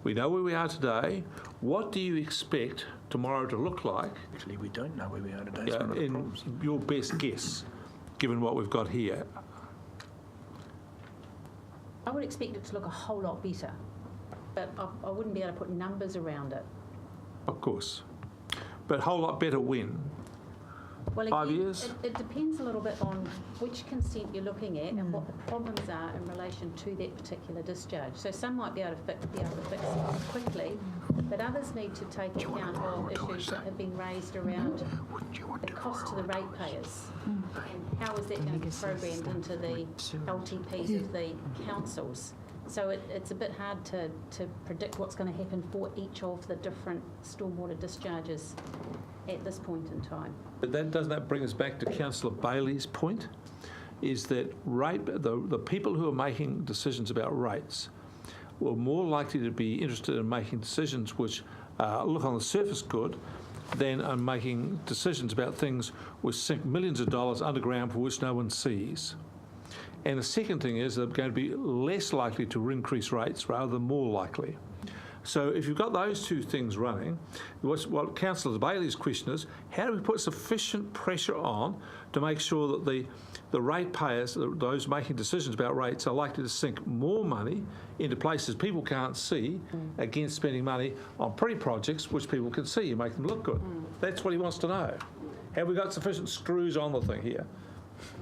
we know where we are today. What do you expect tomorrow to look like? Actually, we don't know where we are today. It's one of the In problems. your best guess, given what we've got here? I would expect it to look a whole lot better, but I wouldn't be able to put numbers around it. Of course. But a whole lot better when? Well, 5 again, years? it depends a little bit on which consent you're looking at and what the problems are in relation to that particular discharge. So some might be able to fix it quickly, but others need to take account of issues that have been raised around the cost to the ratepayers. And how is that going to be programmed into the LTPs of the councils? So it's a bit hard to predict what's going to happen for each of the different stormwater discharges at this point in time. But doesn't that bring us back to Councillor Bailey's point? Is that the people who are making decisions about rates were more likely to be interested in making decisions which look on the surface good than in making decisions about things which sink millions of dollars underground for which no one sees. And the second thing is they're going to be less likely to increase rates rather than more likely. So if you've got those two things running, what Councillor Bailey's question is, how do we put sufficient pressure on to make sure that the ratepayers, those making decisions about rates, are likely to sink more money into places people can't see against spending money on pretty projects which people can see and make them look good? That's what he wants to know. Have we got sufficient screws on the thing here?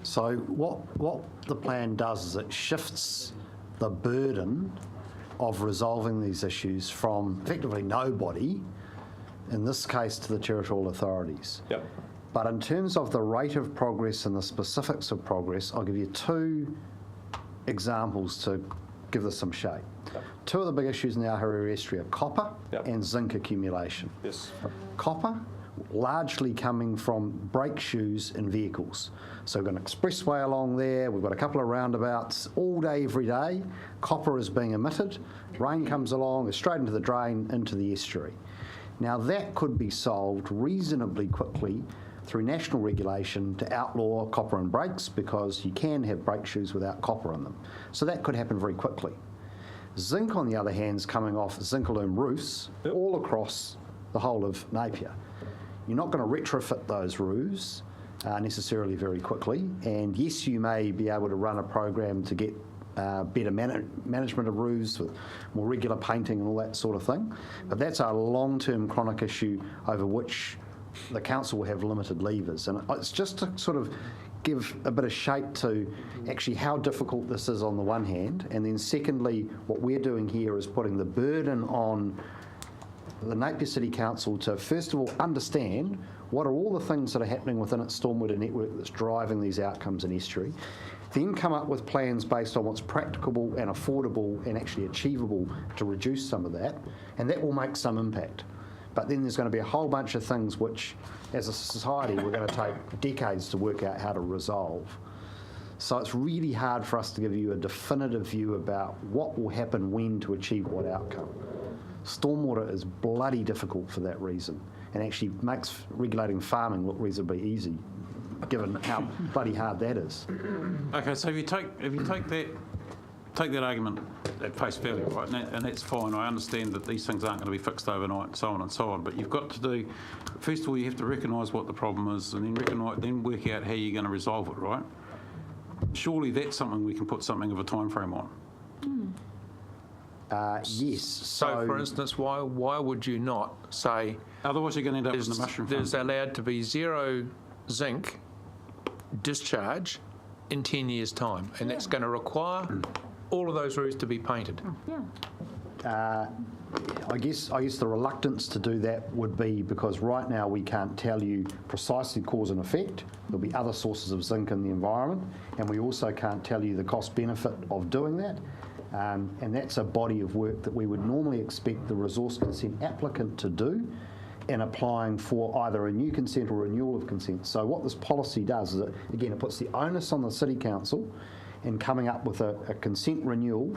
So what the plan does is it shifts the burden of resolving these issues from effectively nobody, in this case to the territorial authorities. Yep. But in terms of the rate of progress and the specifics of progress, I'll give you two examples to give this some shape. Yep. Two of the big issues in the Ahuriri estuary are copper and zinc accumulation. Yes. Copper, largely coming from brake shoes in vehicles. So we've got an expressway along there, we've got a couple of roundabouts all day, every day. Copper is being emitted, rain comes along, it's straight into the drain, into the estuary. Now that could be solved reasonably quickly through national regulation to outlaw copper in brakes, because you can have brake shoes without copper in them. So that could happen very quickly. Zinc, on the other hand, is coming off zinc-aluminum roofs all across the whole of Napier. You're not going to retrofit those roofs necessarily very quickly, and yes, you may be able to run a program to get better management of roofs, with more regular painting and all that sort of thing. But that's a long-term chronic issue over which the council will have limited levers. And it's just to sort of give a bit of shape to actually how difficult this is on the one hand, and then secondly, what we're doing here is putting the burden on the Napier City Council to first of all understand what are all the things that are happening within its stormwater network that's driving these outcomes in estuary, then come up with plans based on what's practicable and affordable and actually achievable to reduce some of that, and that will make some impact. But then there's going to be a whole bunch of things which, as a society, we're going to take decades to work out how to resolve. So it's really hard for us to give you a definitive view about what will happen when to achieve what outcome. Stormwater is bloody difficult for that reason, and actually makes regulating farming look reasonably easy, given how bloody hard that is. Okay, so if you take that argument at face value, right, and that's fine. I understand that these things aren't going to be fixed overnight, and so on and so on. But you've got to do, first of all, you have to recognise what the problem is, and then work out how you're going to resolve it, right? Surely that's something we can put something of a time frame on. Yes. So, for instance, why would you not say Otherwise, you're going to end up with the mushroom farm. there's allowed to be zero zinc discharge in 10 years' time, and that's going to require all of those roofs to be painted? Yeah. I guess the reluctance to do that would be because right now we can't tell you precisely cause and effect. There'll be other sources of zinc in the environment, and we also can't tell you the cost benefit of doing that. And that's a body of work that we would normally expect the resource consent applicant to do in applying for either a new consent or renewal of consent. So what this policy does is, it puts the onus on the City Council in coming up with a consent renewal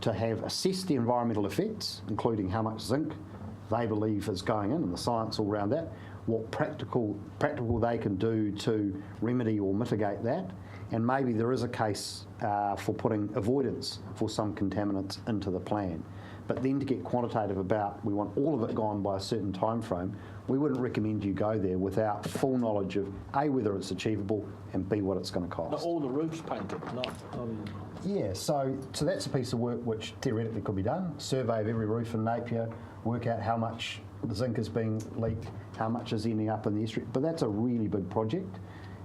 to have assessed the environmental effects, including how much zinc they believe is going in and the science all around that, what practical they can do to remedy or mitigate that, and maybe there is a case for putting avoidance for some contaminants into the plan. But then to get quantitative about, we want all of it gone by a certain time frame, we wouldn't recommend you go there without full knowledge of A, whether it's achievable, and B, what it's going to cost. Not all the roofs painted, Yeah, so that's a piece of work which theoretically could be done. Survey of every roof in Napier, work out how much the zinc is being leaked, how much is ending up in the estuary. But that's a really big project,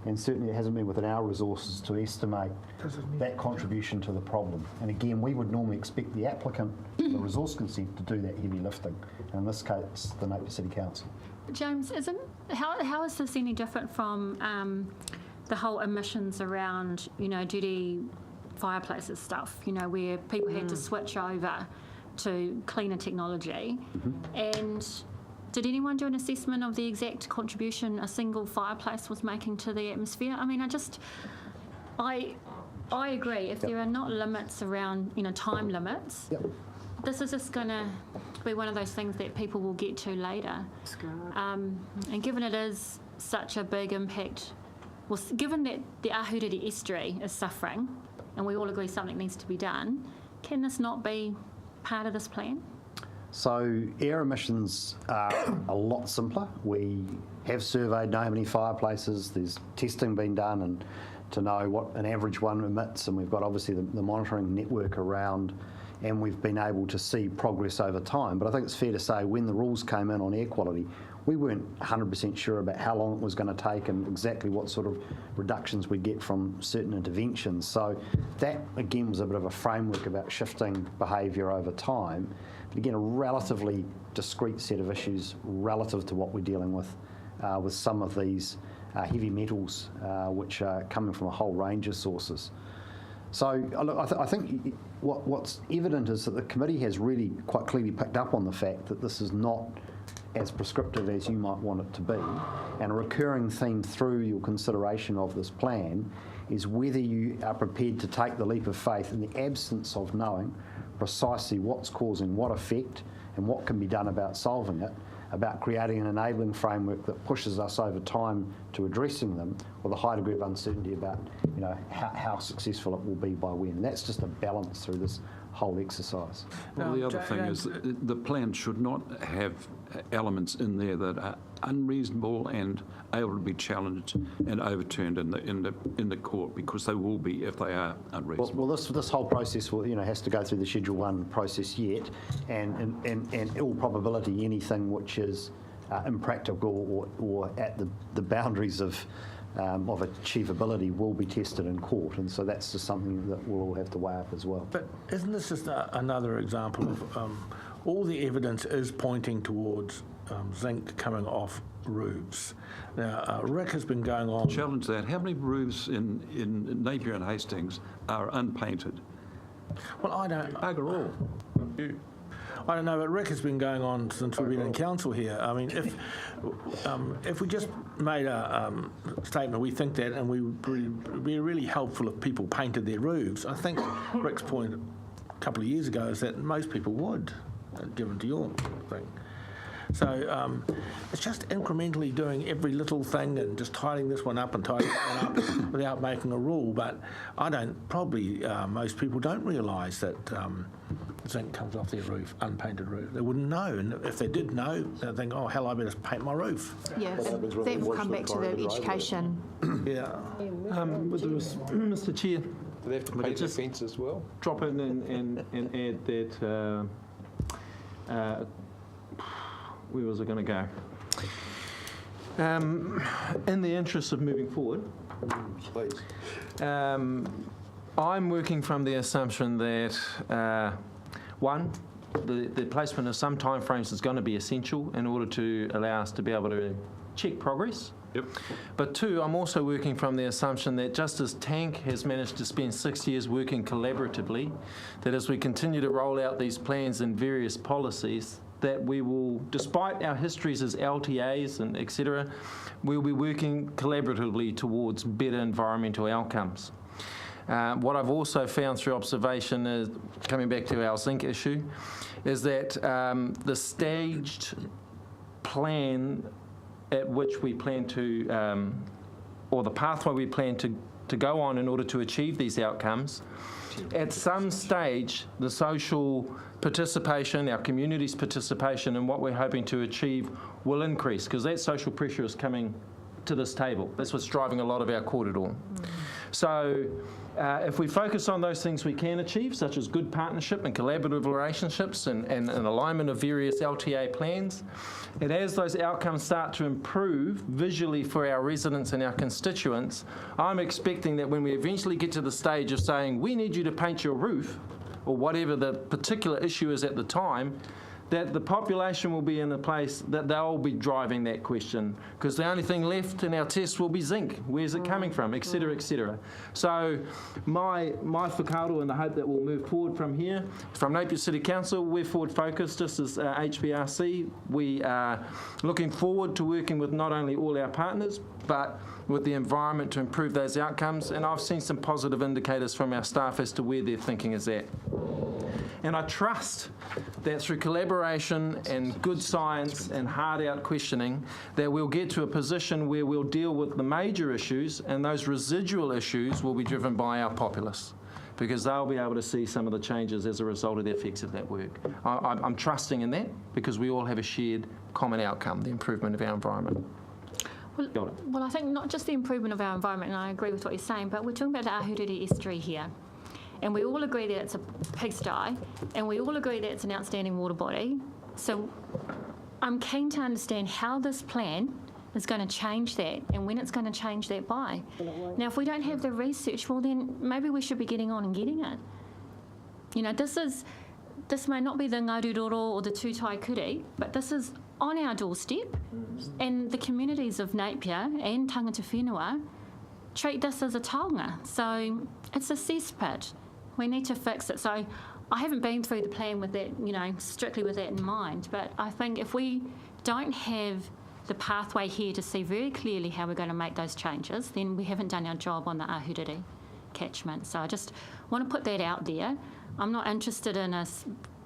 and certainly it hasn't been within our resources to estimate that contribution to the problem. And again, we would normally expect the applicant, the resource consent, to do that heavy lifting. And in this case, the Napier City Council. James, how is this any different from the whole emissions around, duty fireplaces stuff, where people had to switch over to cleaner technology? And did anyone do an assessment of the exact contribution a single fireplace was making to the atmosphere? I mean, I agree. If there are not limits around, time limits, this is just going to be one of those things that people will get to later. And given it is such a big impact, well, given that the Ahuriri estuary is suffering, and we all agree something needs to be done, can this not be part of this plan? So air emissions are a lot simpler. We have surveyed how many fireplaces, there's testing been done and to know what an average one emits, and we've got obviously the monitoring network around, and we've been able to see progress over time. But I think it's fair to say when the rules came in on air quality, we weren't 100% sure about how long it was going to take and exactly what sort of reductions we'd get from certain interventions. So that, again, was a bit of a framework about shifting behaviour over time. But again, a relatively discrete set of issues relative to what we're dealing with some of these heavy metals, which are coming from a whole range of sources. So look, I think what's evident is that the committee has really quite clearly picked up on the fact that this is not as prescriptive as you might want it to be. And a recurring theme through your consideration of this plan is whether you are prepared to take the leap of faith in the absence of knowing precisely what's causing what effect and what can be done about solving it, about creating an enabling framework that pushes us over time to addressing them with a high degree of uncertainty about how successful it will be by when. And that's just a balance through this whole exercise. Well, the other thing is the plan should not have elements in there that are unreasonable and able to be challenged and overturned in the court, because they will be if they are unreasonable. Well, this whole process will, has to go through the Schedule 1 process yet, and in all probability anything which is impractical or at the boundaries of achievability will be tested in court, and so that's just something that we'll all have to weigh up as well. But isn't this just another example of all the evidence is pointing towards zinc coming off roofs? Now, Rick has been going on... Challenge that. How many roofs in Napier and Hastings are unpainted? Well, I don't... Bugger all. I don't know, but Rick has been going on since we've been in council here. I mean, if we just made a statement, we think that, and we would be really helpful if people painted their roofs. I think Rick's point a couple of years ago is that most people would, given to your thing. So it's just incrementally doing every little thing and just tidying this one up and tidying that one up without making a rule. But most people don't realise that zinc comes off their roof, unpainted roof. They wouldn't know, and if they did know, they'd think, oh, hell, I better paint my roof. Yeah, and that will come back to the education. Yeah. Mr. Chair, Do they have to paint the fence as well? drop in and add that, where was I going to go? In the interest of moving forward, Please. I'm working from the assumption that, one, the placement of some timeframes is going to be essential in order to allow us to be able to check progress. Yep. But two, I'm also working from the assumption that just as Tank has managed to spend 6 years working collaboratively, that as we continue to roll out these plans and various policies, that we will, despite our histories as LTAs and et cetera, we'll be working collaboratively towards better environmental outcomes. What I've also found through observation is, coming back to our zinc issue, is that the staged plan at which we plan to, or the pathway we plan to go on in order to achieve these outcomes, at some stage the social participation, our community's participation in what we're hoping to achieve will increase, because that social pressure is coming to this table. That's what's driving a lot of our corridor. So if we focus on those things we can achieve, such as good partnership and collaborative relationships and alignment of various LTA plans, and as those outcomes start to improve visually for our residents and our constituents, I'm expecting that when we eventually get to the stage of saying, we need you to paint your roof, or whatever the particular issue is at the time, that the population will be in a place that they'll be driving that question, because the only thing left in our tests will be zinc. Where's it coming from, et cetera, et cetera. So my whakaaro and the hope that we'll move forward from here, from Napier City Council, we're forward focused, just as HPRC. We are looking forward to working with not only all our partners, but with the environment to improve those outcomes. And I've seen some positive indicators from our staff as to where their thinking is at. And I trust that through collaboration and good science and hard-out questioning, that we'll get to a position where we'll deal with the major issues, and those residual issues will be driven by our populace, because they'll be able to see some of the changes as a result of the effects of that work. I'm trusting in that, because we all have a shared common outcome, the improvement of our environment. Well, I think not just the improvement of our environment, and I agree with what you're saying, but we're talking about the Ahuriri estuary here. And we all agree that it's a pigsty, and we all agree that it's an outstanding water body. So I'm keen to understand how this plan is going to change that, and when it's going to change that by. Now, if we don't have the research, well, then maybe we should be getting on and getting it. You know, this may not be the Ngaruroro or the Tūtai Kuri, but this is on our doorstep, and the communities of Napier and Tangata Whenua treat this as a taonga. So it's a cesspit. We need to fix it. So I haven't been through the plan with that, strictly with that in mind, but I think if we don't have the pathway here to see very clearly how we're going to make those changes, then we haven't done our job on the Ahuriri catchment. So I just want to put that out there. I'm not interested in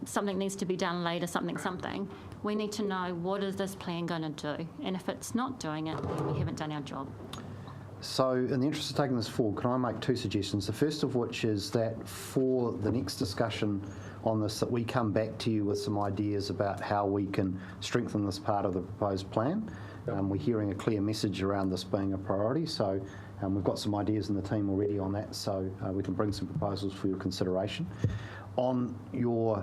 something needs to be done later, something. We need to know, what is this plan going to do? And if it's not doing it, then we haven't done our job. So in the interest of taking this forward, can I make two suggestions? The first of which is that for the next discussion on this, that we come back to you with some ideas about how we can strengthen this part of the proposed plan. We're hearing a clear message around this being a priority, so we've got some ideas in the team already on that, so we can bring some proposals for your consideration. On your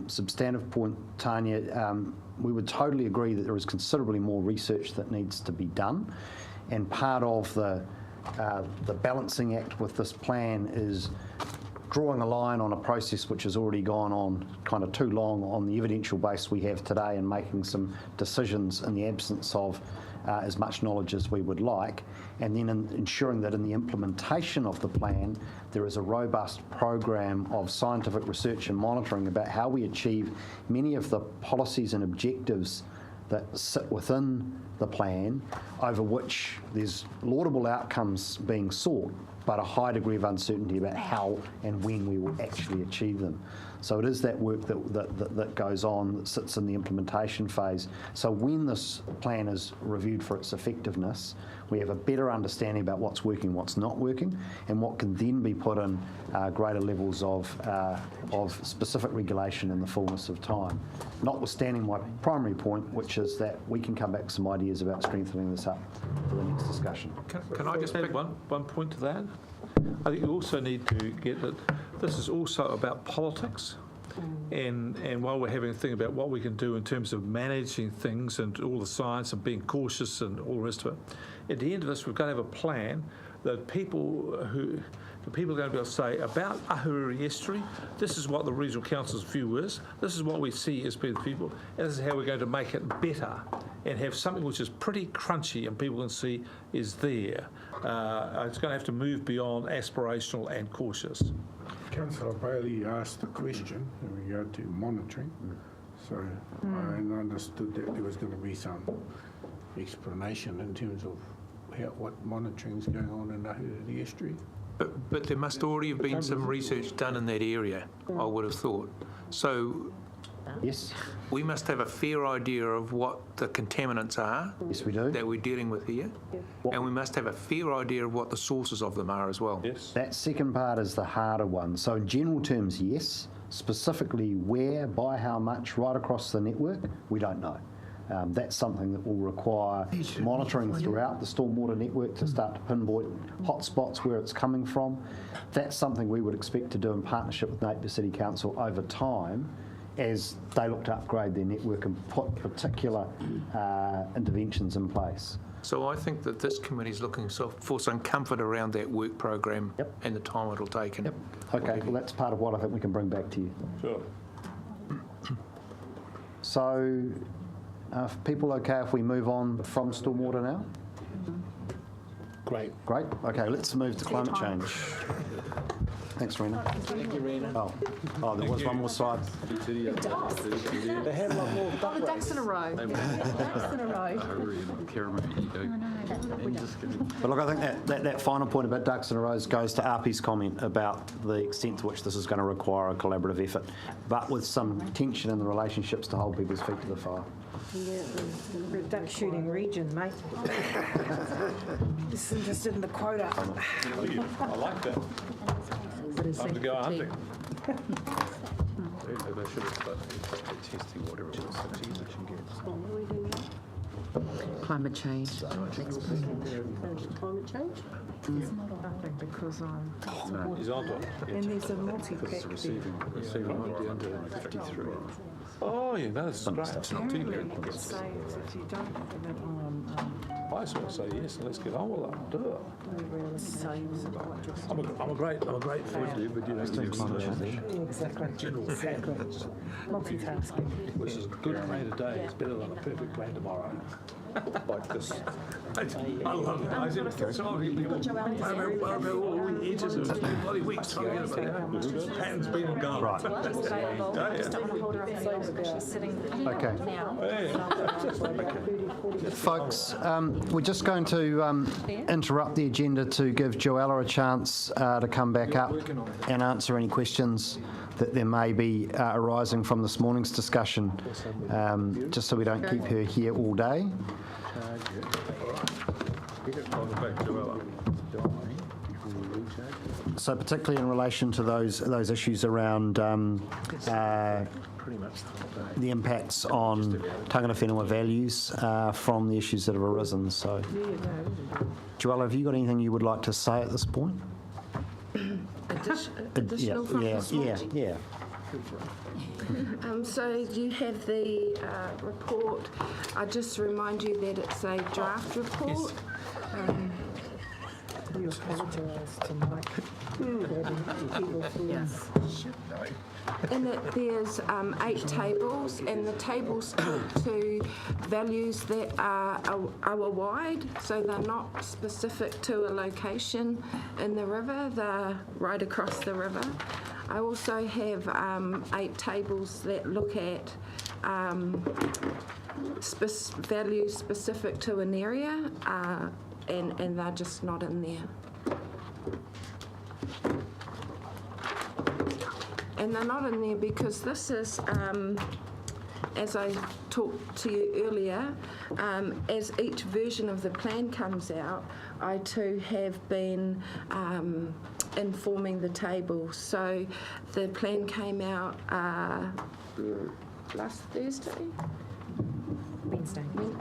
substantive point, Tanya, we would totally agree that there is considerably more research that needs to be done, and part of the balancing act with this plan is drawing a line on a process which has already gone on kind of too long on the evidential base we have today, and making some decisions in the absence of as much knowledge as we would like, and then ensuring that in the implementation of the plan there is a robust program of scientific research and monitoring about how we achieve many of the policies and objectives that sit within the plan, over which there's laudable outcomes being sought, but a high degree of uncertainty about how and when we will actually achieve them. So it is that work that goes on, that sits in the implementation phase. So when this plan is reviewed for its effectiveness, we have a better understanding about what's working, what's not working, and what can then be put in greater levels of specific regulation in the fullness of time. Notwithstanding my primary point, which is that we can come back with some ideas about strengthening this up for the next discussion. Can I just add one point to that? I think you also need to get that this is also about politics. And while we're having a think about what we can do in terms of managing things and all the science and being cautious and all the rest of it, at the end of this, we've got to have a plan that people are going to be able to say about Ahuriri estuary, this is what the regional council's view is, this is what we see as being people, and this is how we're going to make it better and have something which is pretty crunchy and people can see is there. It's going to have to move beyond aspirational and cautious. Councillor Bailey asked a question in regard to monitoring, so I understood that there was going to be some explanation in terms of what monitoring is going on in the estuary. But there must already have been some research done in that area, I would have thought. So Yes. we must have a fair idea of what the contaminants are Yes, we do. that we're dealing with here, and we must have a fair idea of what the sources of them are as well. Yes. That second part is the harder one. So in general terms, yes. Specifically where, by how much, right across the network, we don't know. That's something that will require monitoring throughout the stormwater network to start to pinpoint hotspots where it's coming from. That's something we would expect to do in partnership with Napier City Council over time as they look to upgrade their network and put particular interventions in place. So I think that this committee is looking for some comfort around that work program and the time it'll take. And Okay, well that's part of what I think we can bring back to you. Sure. So, are people okay if we move on from stormwater now? Great. Great. Okay, let's move to climate change. Thanks, Rena. Thank you, Rena. Oh, there was one more slide. They have a lot more Oh, the ducks in a row. Ducks in a row. But look, I think that final point about ducks in a row goes to RP's comment about the extent to which this is going to require a collaborative effort, but with some tension in the relationships to hold people's feet to the fire. Yeah, we're a duck shooting region, mate. Just interested in the quota. I like that. Time to go hunting. They should have started testing whatever it was. Climate change. Climate change? I think because I'm... He's on to it. And there's a multi-pack there. Receiving under 53. Oh, yeah, no, this is great. It's not too Apparently bad. it says if you don't have it on I just want to say yes, and let's get on with it. Do it. saves it. I'm a great fan. But you know, Exactly. Multitasking. Which is a good plan today. It's better than a perfect plan tomorrow. like this. I love it. I said, sorry, people. All the edges of bloody weeks trying to get it. Patterns been and gone. Right. Okay. Folks, we're just going to interrupt the agenda to give Joella a chance to come back up and answer any questions that there may be arising from this morning's discussion, just so we don't keep her here all day. I'll go back to Ella. So particularly in relation to those issues around Pretty much the whole day. the impacts on tangata whenua values from the issues that have arisen. So, Joella, have you got anything you would like to say at this point? Additional from this morning? Yeah. So you have the report. I just remind you that it's a draft report. You apologise to Mike. Yes. In it, there's 8 tables, and the tables talk to values that are hour-wide, so they're not specific to a location in the river, they're right across the river. I also have 8 tables that look at values specific to an area, and they're just not in there. And they're not in there because this is, as I talked to you earlier, as each version of the plan comes out, I too have been informing the table. So the plan came out last Thursday?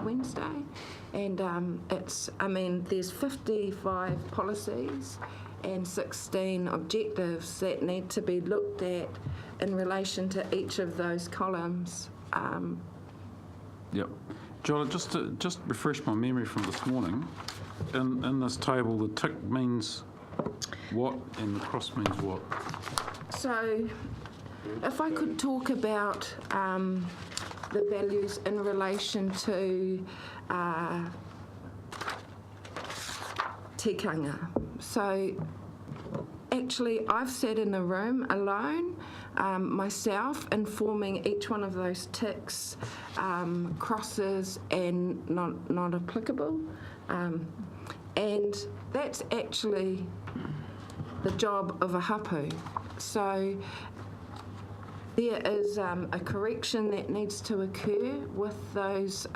Wednesday. And there's 55 policies and 16 objectives that need to be looked at in relation to each of those columns. Yep. Joel, just to refresh my memory from this morning, in this table, the tick means what and the cross means what? So if I could talk about the values in relation to tikanga. So actually I've sat in a room alone myself informing each one of those ticks, crosses and not applicable, and that's actually the job of a hapu. So there is a correction that needs to occur with those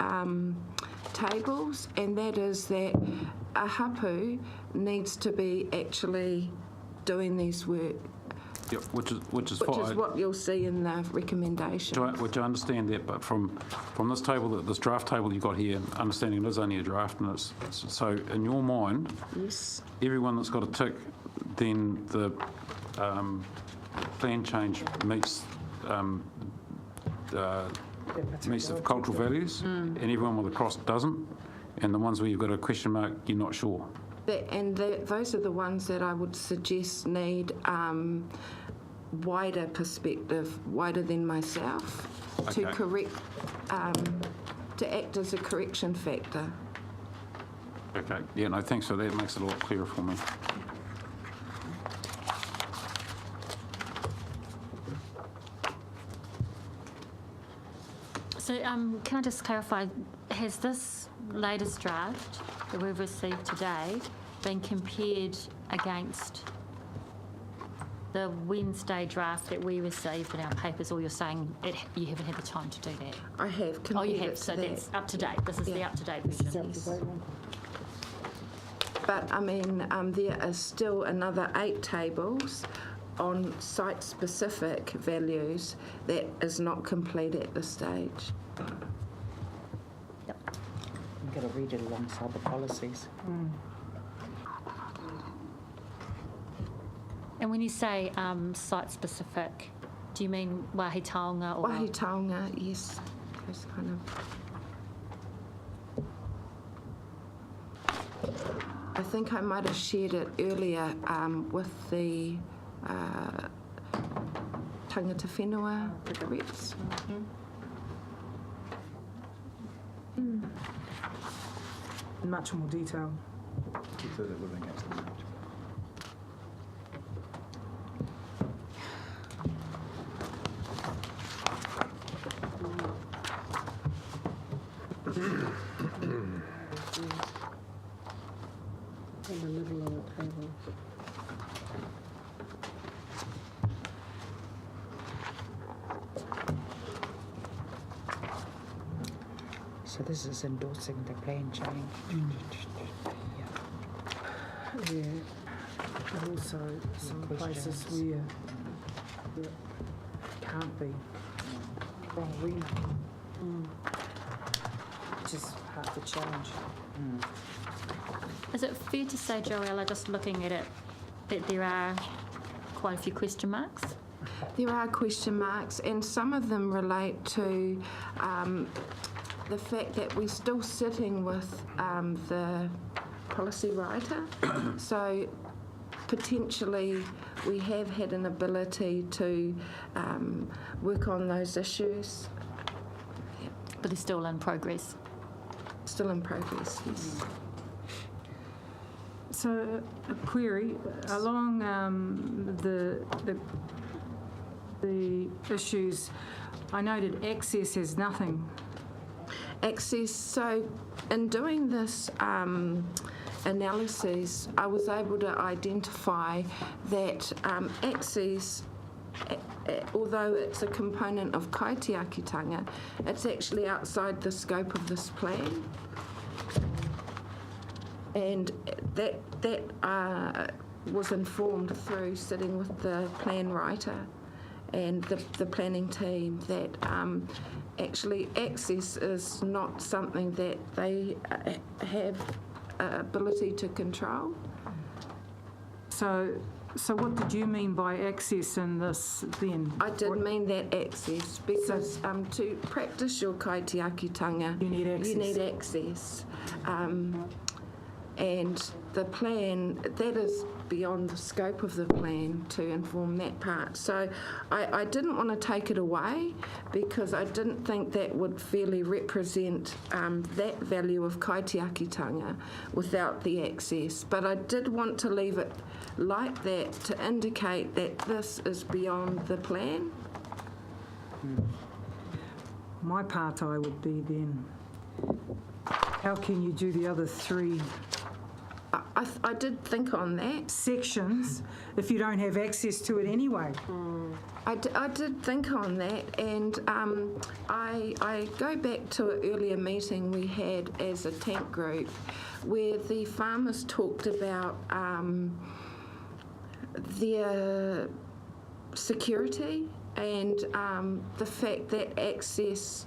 tables, and that is that a hapu needs to be actually doing this work. Yep, which is Which is what you'll see in the recommendation. Which I understand that, but from this table, this draft table you got here, understanding it is only a draft, and so in your mind, Yes. everyone that's got a tick, then the plan change meets the cultural values, and everyone with a cross doesn't, and the ones where you've got a question mark, you're not sure. Those are the ones that I would suggest need wider perspective, wider than myself, to Okay. correct, to act as a correction factor. Okay, yeah, no, thanks for that. It makes it a lot clearer for me. So can I just clarify, has this latest draft that we've received today been compared against the Wednesday draft that we received in our papers, or you're saying you haven't had the time to do that? I have compared Oh, you it have, to so that. that's up to date. This is the up-to-date version. But there are still another 8 tables on site-specific values that is not complete at this stage. You've got to read it alongside the policies. And when you say site-specific, do you mean Wāhi Taonga or? Wāhi Taonga, yes. Those kind of. I think I might have shared it earlier with the tangata whenua reps. In much more detail. In the middle of the table. So this is endorsing the plan change. Yeah. Yeah, but also some places where it can't be. Wrong remit. Which is hard to challenge. Is it fair to say, Joella, just looking at it, that there are quite a few question marks? There are question marks, and some of them relate to the fact that we're still sitting with the policy writer. So potentially we have had an ability to work on those issues. But they're still in progress. Still in progress, yes. So a query along the issues. I noted access has nothing. Access. So in doing this analysis, I was able to identify that access, although it's a component of kaitiakitanga, it's actually outside the scope of this plan. And that was informed through sitting with the plan writer and the planning team, that actually access is not something that they have ability to control. So what did you mean by access in this then? I did mean that access, because to practice your kaitiakitanga, you need access. You need access. And the plan, that is beyond the scope of the plan to inform that part. So I didn't want to take it away, because I didn't think that would fairly represent that value of kaitiakitanga without the access. But I did want to leave it like that to indicate that this is beyond the plan. My part I would be then, how can you do the other three I did think on that. Sections if you don't have access to it anyway? I did think on that, and I go back to an earlier meeting we had as a tank group where the farmers talked about their security and the fact that access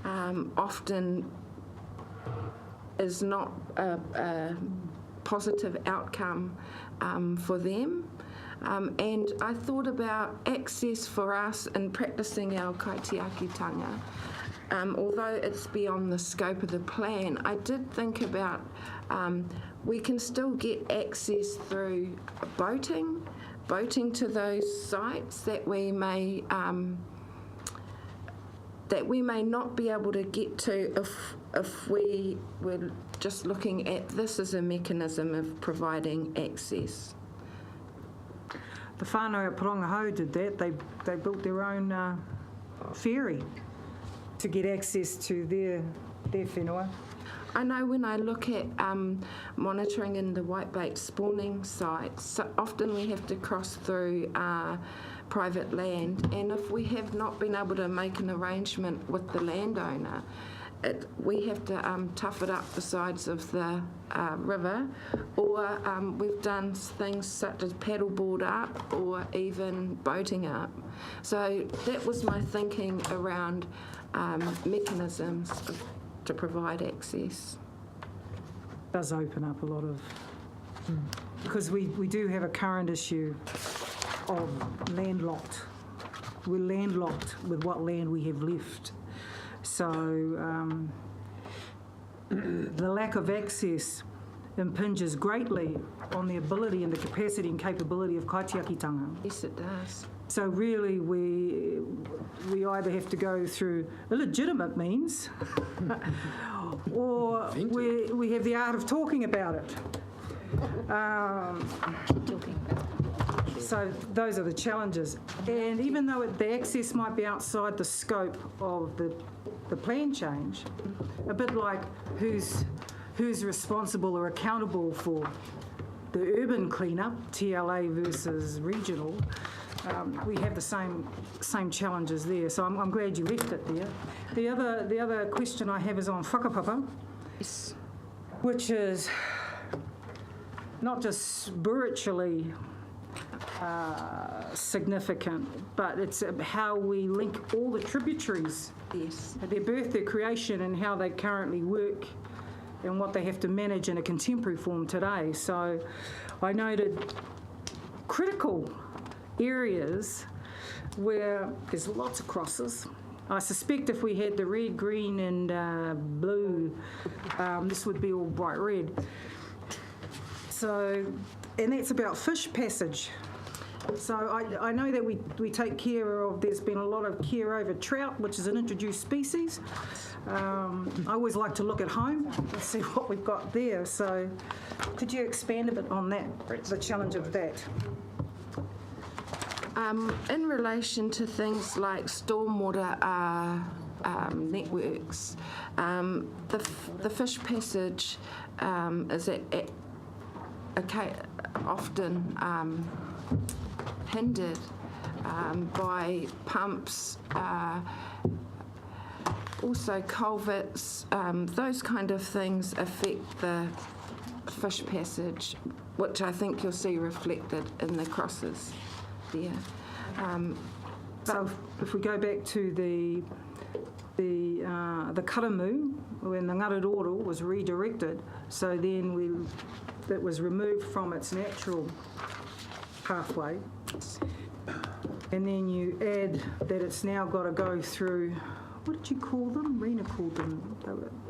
often is not a positive outcome for them. And I thought about access for us in practicing our kaitiakitanga. Although it's beyond the scope of the plan, I did think about we can still get access through boating to those sites that we may not be able to get to if we were just looking at this as a mechanism of providing access. The whānau at Porongahau did that. They built their own ferry to get access to their whenua. I know when I look at monitoring in the whitebait spawning sites, so often we have to cross through private land, and if we have not been able to make an arrangement with the landowner, we have to tough it up the sides of the river, or we've done things such as paddleboard up or even boating up. So that was my thinking around mechanisms to provide access. It does open up a lot of, because we do have a current issue of landlocked. We're landlocked with what land we have left. So the lack of access impinges greatly on the ability and the capacity and capability of kaitiakitanga. Yes, it does. So really we either have to go through illegitimate means or we have the art of talking about it. So those are the challenges. And even though the access might be outside the scope of the plan change, a bit like who's responsible or accountable for the urban cleanup, TLA versus regional, we have the same challenges there. So I'm glad you left it there. The other question I have is on whakapapa, yes, which is not just spiritually significant, but it's how we link all the tributaries, their birth, their creation, and how they currently work and what they have to manage in a contemporary form today. So I noted critical areas where there's lots of crosses. I suspect if we had the red, green and blue, this would be all bright red. So, and that's about fish passage. So I know that we take care of, there's been a lot of care over trout, which is an introduced species. I always like to look at home and see what we've got there. So could you expand a bit on that, the challenge of that? In relation to things like stormwater networks, the fish passage is often hindered by pumps, also culverts. Those kind of things affect the fish passage, which I think you'll see reflected in the crosses there. So if we go back to the Karamu, when the Ngariroro was redirected, so then it was removed from its natural pathway, and then you add that it's now got to go through, what did you call them? Rena called them,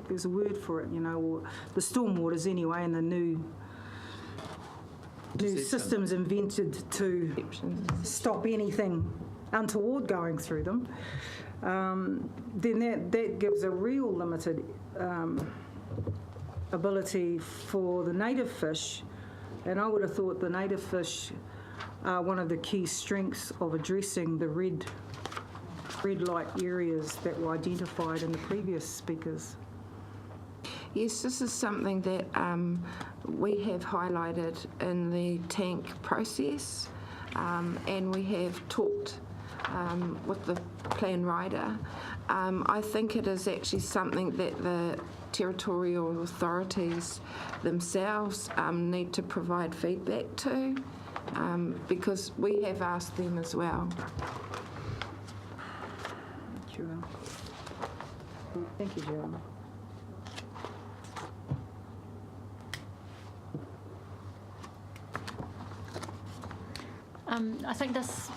there's a word for it, or the stormwaters anyway, and the new systems invented to stop anything untoward going through them, then that gives a real limited ability for the native fish. And I would have thought the native fish are one of the key strengths of addressing the red light areas that were identified in the previous speakers. Yes, this is something that we have highlighted in the tank process, and we have talked with the plan writer. I think it is actually something that the territorial authorities themselves need to provide feedback to, because we have asked them as well. Thank you, Joe. I think this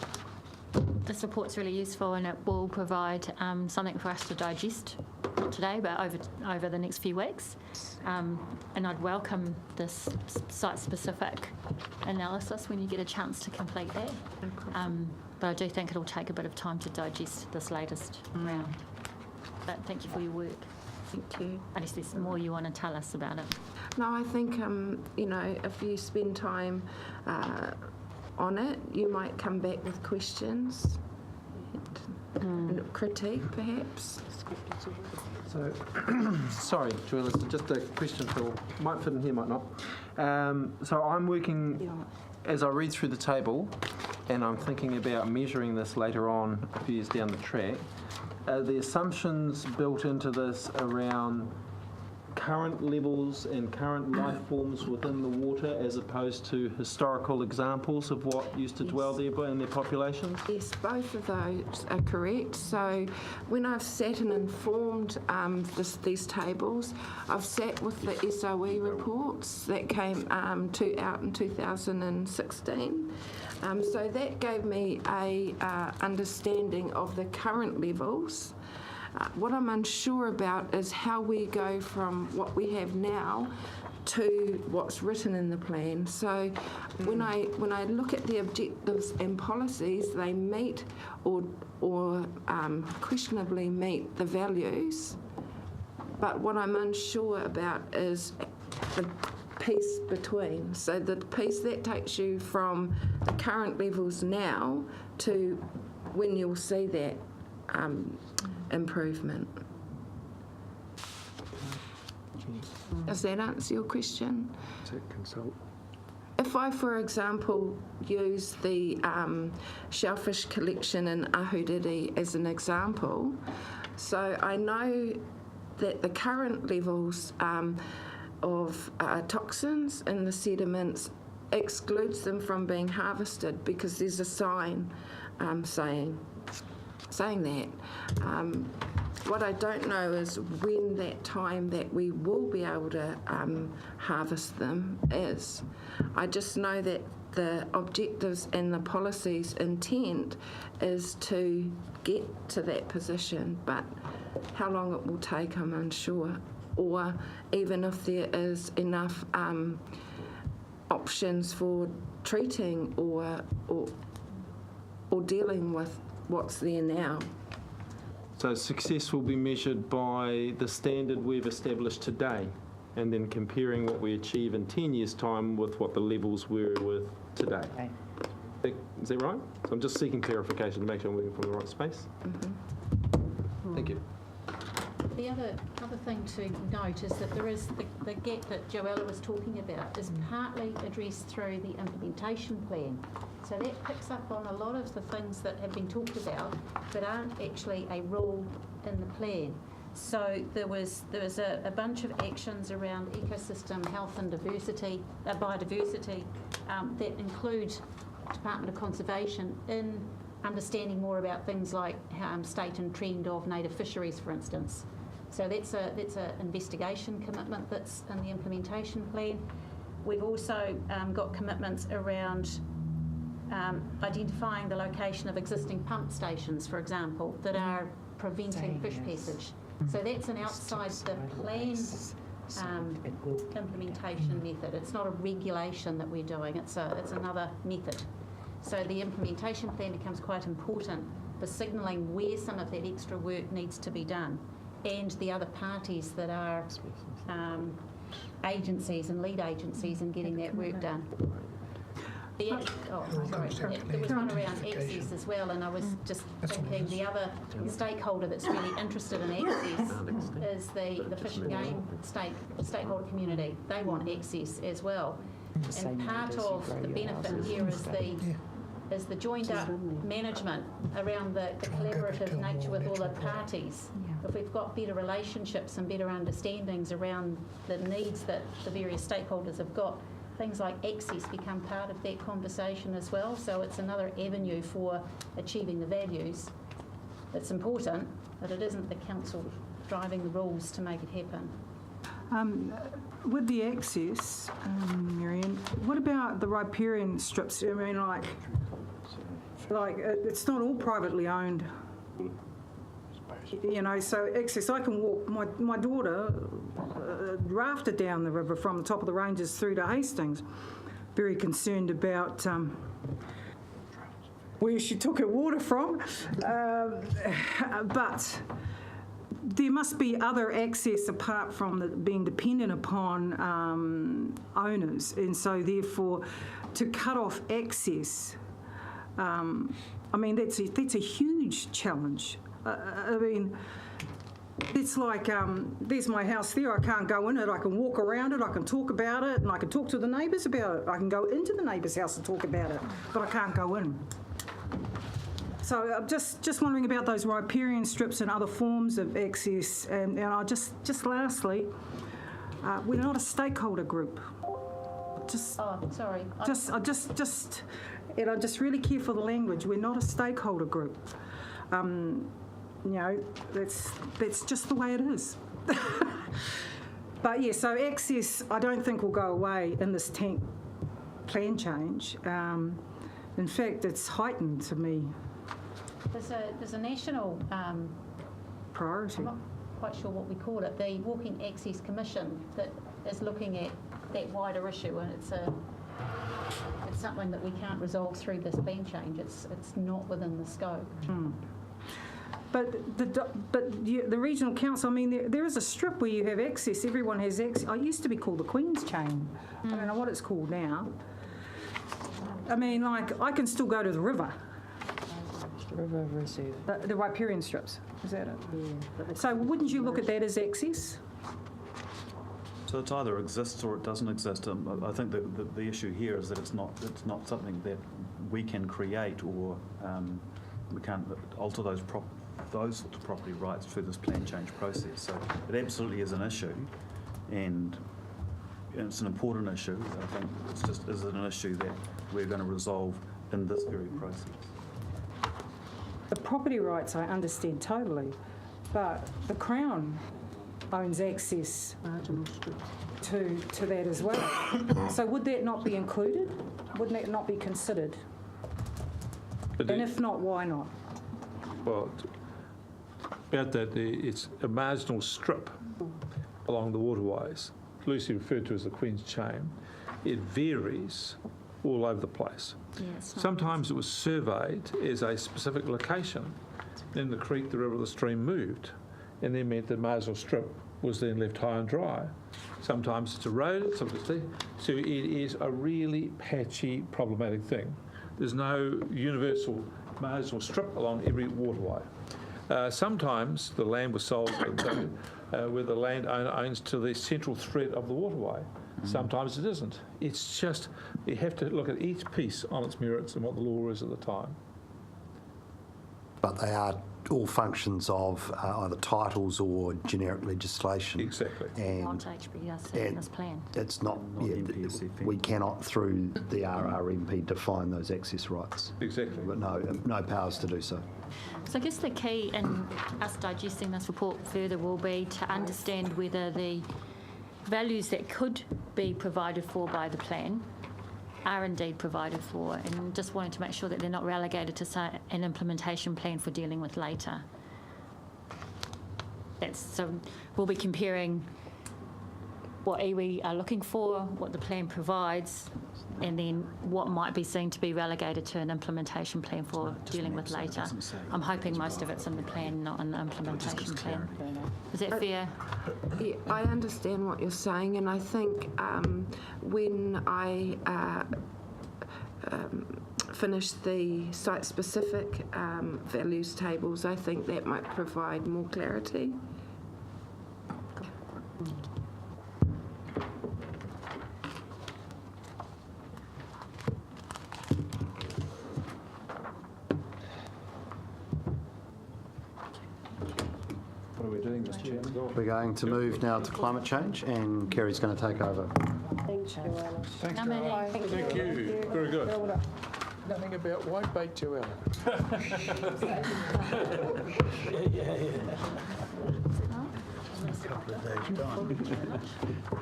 report's really useful, and it will provide something for us to digest, not today, but over the next few weeks. And I'd welcome this site-specific analysis when you get a chance to complete that. But I do think it'll take a bit of time to digest this latest round. But thank you for your work. Thank you. Unless there's more you want to tell us about it. No, I think, if you spend time on it, you might come back with questions and critique, perhaps. So, sorry, Julie, just a question for, might fit in here, might not. So I'm working, as I read through the table, and I'm thinking about measuring this later on a few years down the track. The assumptions built into this around current levels and current life forms within the water, as opposed to historical examples of what used to dwell there in their populations? Yes, both of those are correct. So when I've sat and informed these tables, I've sat with the SOE reports that came out in 2016. So that gave me a understanding of the current levels. What I'm unsure about is how we go from what we have now to what's written in the plan. So when I look at the objectives and policies, they meet or questionably meet the values. But what I'm unsure about is the piece between. So the piece that takes you from the current levels now to when you'll see that improvement. Does that answer your question? If I, for example, use the shellfish collection in Ahuriri as an example, so I know that the current levels of toxins in the sediments excludes them from being harvested because there's a sign saying that. What I don't know is when that time that we will be able to harvest them is. I just know that the objectives and the policy's intent is to get to that position, but how long it will take, I'm unsure. Or even if there is enough options for treating or dealing with what's there now. So success will be measured by the standard we've established today, and then comparing what we achieve in 10 years' time with what the levels were with today. Okay. Is that right? So I'm just seeking clarification to make sure I'm working from the right space. Thank you. The other thing to note is that there is the gap that Joella was talking about is partly addressed through the implementation plan. So that picks up on a lot of the things that have been talked about but aren't actually a rule in the plan. So there was a bunch of actions around ecosystem health and diversity, biodiversity, that include Department of Conservation in understanding more about things like state and trend of native fisheries, for instance. So that's an investigation commitment that's in the implementation plan. We've also got commitments around identifying the location of existing pump stations, for example, that are preventing fish passage. So that's an outside the plan implementation method. It's not a regulation that we're doing, it's another method. So the implementation plan becomes quite important for signalling where some of that extra work needs to be done, and the other parties that are agencies and lead agencies in getting that work done. There was one around access as well, and I was just thinking the other stakeholder that's really interested in access is the Fish and Game stakeholder community. They want access as well. And part of the benefit here is the joined up management around the collaborative nature with all the parties. If we've got better relationships and better understandings around the needs that the various stakeholders have got, things like access become part of that conversation as well. So it's another avenue for achieving the values. It's important, but it isn't the council driving the rules to make it happen. With the access, Marianne, what about the riparian strips? I mean, like it's not all privately owned. You know, so access, I can walk, my daughter rafted down the river from the top of the ranges through to Hastings, very concerned about where she took her water from, but there must be other access apart from being dependent upon owners, and so therefore to cut off access, I mean that's a huge challenge. I mean, it's like, there's my house there, I can't go in it, I can walk around it, I can talk about it, and I can talk to the neighbours about it. I can go into the neighbour's house and talk about it, but I can't go in. So I'm just wondering about those riparian strips and other forms of access, and I just lastly, we're not a stakeholder group. Sorry. And I just really care for the language. We're not a stakeholder group. You know, that's just the way it is. But yeah, so access I don't think will go away in this tank plan change. In fact, it's heightened to me. There's a national priority. I'm not quite sure what we call it. The Walking Access Commission that is looking at that wider issue, and it's something that we can't resolve through this plan change. It's not within the scope. But the regional council, I mean, there is a strip where you have access. Everyone has access. It used to be called the Queen's Chain. I don't know what it's called now. I mean, like, I can still go to the river. River Reserve. The riparian strips, is that it? Yeah. So wouldn't you look at that as access? So it either exists or it doesn't exist. I think the issue here is that it's not something that we can create, or we can't alter those sorts of property rights through this plan change process. So it absolutely is an issue, and it's an important issue. I think it's just, is it an issue that we're going to resolve in this very process? The property rights I understand totally, but the Crown owns access to that as well. So would that not be included? Wouldn't that not be considered? And if not, why not? Well, about that, it's a marginal strip along the waterways, loosely referred to as the Queen's Chain. It varies all over the place. Sometimes it was surveyed as a specific location. Then the creek, the river, the stream moved, and then meant the marginal strip was then left high and dry. Sometimes it's eroded, sometimes so it is a really patchy, problematic thing. There's no universal marginal strip along every waterway. Sometimes the land was sold where the landowner owns to the central thread of the waterway. Sometimes it isn't. It's just, you have to look at each piece on its merits and what the law is at the time. But they are all functions of either titles or generic legislation. Exactly. On HBRC in this plan. It's not, we cannot through the RRMP define those access rights. Exactly. But no powers to do so. So I guess the key in us digesting this report further will be to understand whether the values that could be provided for by the plan are indeed provided for, and just wanting to make sure that they're not relegated to, say, an implementation plan for dealing with later. So we'll be comparing what iwi are looking for, what the plan provides, and then what might be seen to be relegated to an implementation plan for dealing with later. I'm hoping most of it's in the plan, not in the implementation plan. Is that fair? Yeah, I understand what you're saying, and I think when I finish the site-specific values tables, I think that might provide more clarity. What are we doing, Mr. Chairman? We're going to move now to climate change, and Kerry's going to take over. Thanks, Joanna. Thank you. Very good. Nothing about whitebait, Joanna. Couple of days' time.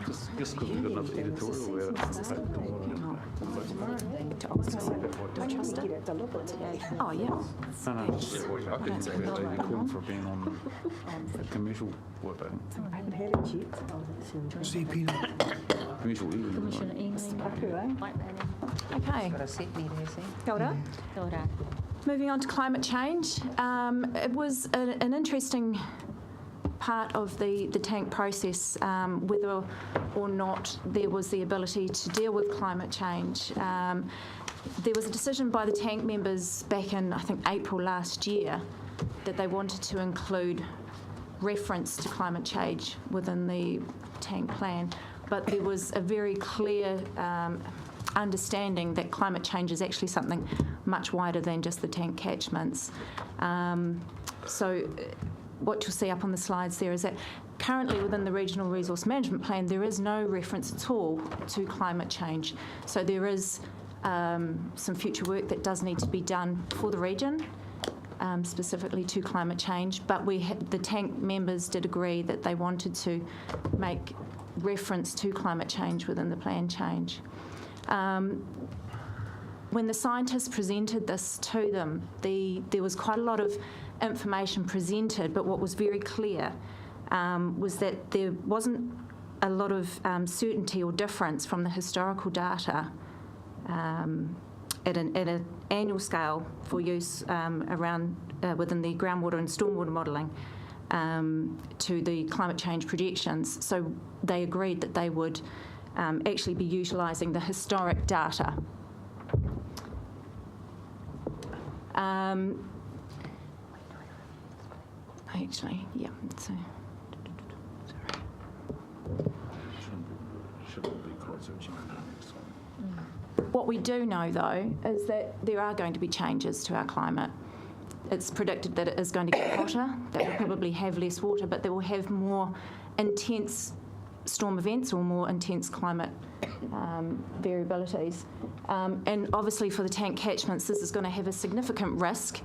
Just because we've got another editorial where Oh, yeah. I didn't say that they call for being on commercial, what, I haven't had it yet. commercial evening. Commissioner Eng. Okay. Got a set me there, see? Kia ora. Kia ora. Moving on to climate change. It was an interesting part of the tank process, whether or not there was the ability to deal with climate change. There was a decision by the tank members back in, I think, April last year that they wanted to include reference to climate change within the tank plan, but there was a very clear understanding that climate change is actually something much wider than just the tank catchments. So what you'll see up on the slides there is that currently within the Regional Resource Management Plan there is no reference at all to climate change. So there is some future work that does need to be done for the region, specifically to climate change, but the tank members did agree that they wanted to make reference to climate change within the plan change. When the scientists presented this to them, there was quite a lot of information presented, but what was very clear was that there wasn't a lot of certainty or difference from the historical data at an annual scale for use around within the groundwater and stormwater modelling to the climate change projections. So they agreed that they would actually be utilising the historic data. Actually, yeah. So, what we do know, though, is that there are going to be changes to our climate. It's predicted that it is going to get hotter, that we'll probably have less water, but they will have more intense storm events or more intense climate variabilities. And obviously for the tank catchments, this is going to have a significant risk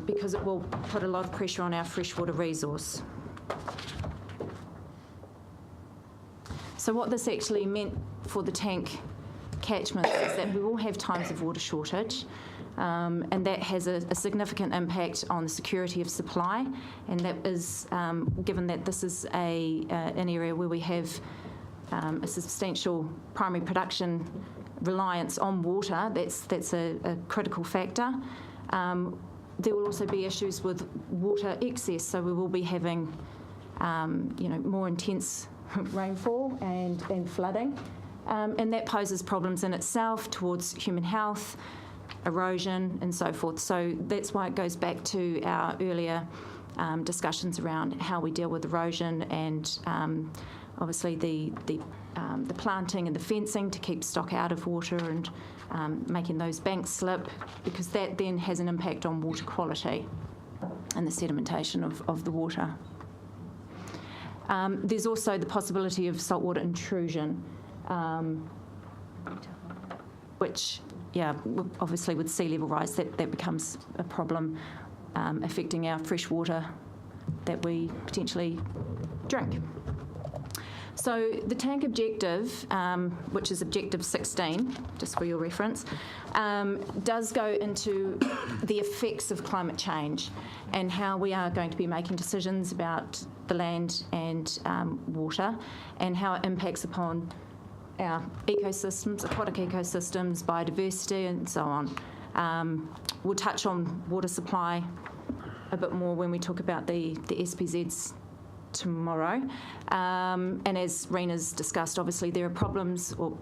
because it will put a lot of pressure on our freshwater resource. So what this actually meant for the tank catchments is that we will have times of water shortage, and that has a significant impact on the security of supply, and that is given that this is an area where we have a substantial primary production reliance on water. That's a critical factor. There will also be issues with water excess, so we will be having more intense rainfall and flooding, and that poses problems in itself towards human health, erosion and so forth. So that's why it goes back to our earlier discussions around how we deal with erosion and obviously the planting and the fencing to keep stock out of water and making those banks slip, because that then has an impact on water quality and the sedimentation of the water. There's also the possibility of saltwater intrusion, which, obviously with sea level rise, that becomes a problem affecting our fresh water that we potentially drink. So the tank objective, which is objective 16, just for your reference, does go into the effects of climate change and how we are going to be making decisions about the land and water and how it impacts upon our ecosystems, aquatic ecosystems, biodiversity and so on. We'll touch on water supply a bit more when we talk about the SPZs tomorrow. And as Rena's discussed, obviously there are problems or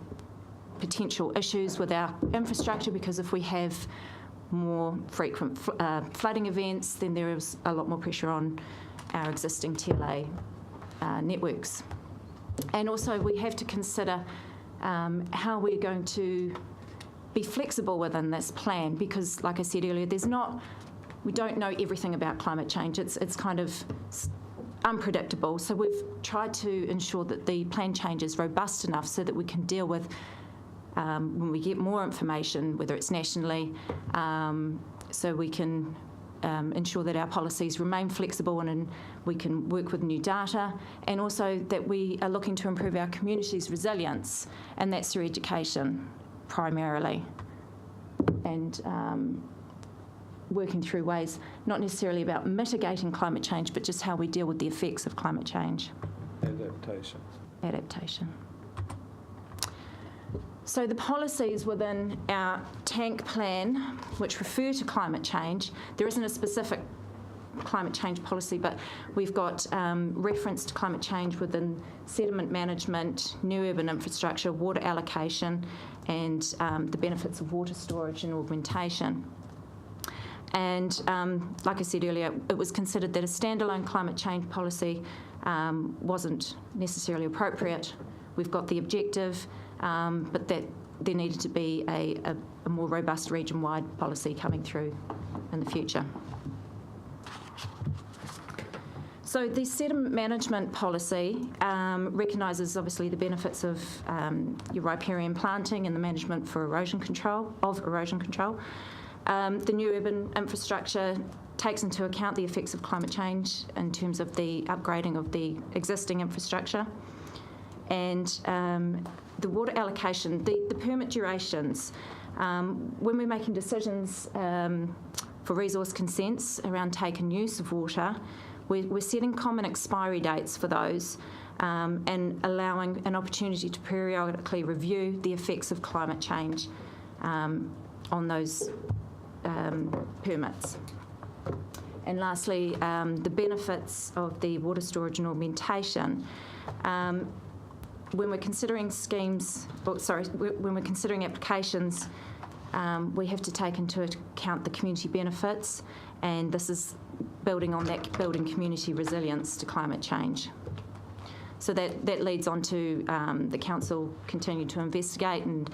potential issues with our infrastructure, because if we have more frequent flooding events, then there is a lot more pressure on our existing TLA networks. And also we have to consider how we're going to be flexible within this plan, because like I said earlier, we don't know everything about climate change. It's kind of unpredictable. So we've tried to ensure that the plan change is robust enough so that we can deal with when we get more information, whether it's nationally, so we can ensure that our policies remain flexible and we can work with new data, and also that we are looking to improve our community's resilience, and that's through education primarily, and working through ways not necessarily about mitigating climate change, but just how we deal with the effects of climate change. Adaptation. So the policies within our tank plan, which refer to climate change, there isn't a specific climate change policy, but we've got reference to climate change within sediment management, new urban infrastructure, water allocation, and the benefits of water storage and augmentation. And like I said earlier, it was considered that a standalone climate change policy wasn't necessarily appropriate. We've got the objective, but that there needed to be a more robust region-wide policy coming through in the future. So the sediment management policy recognises obviously the benefits of your riparian planting and the management for erosion control. The new urban infrastructure takes into account the effects of climate change in terms of the upgrading of the existing infrastructure. And the water allocation, the permit durations, when we're making decisions for resource consents around take and use of water, we're setting common expiry dates for those and allowing an opportunity to periodically review the effects of climate change on those permits. And lastly, the benefits of the water storage and augmentation. When we're considering when we're considering applications, we have to take into account the community benefits, and this is building on that, building community resilience to climate change. So that leads on to the council continue to investigate and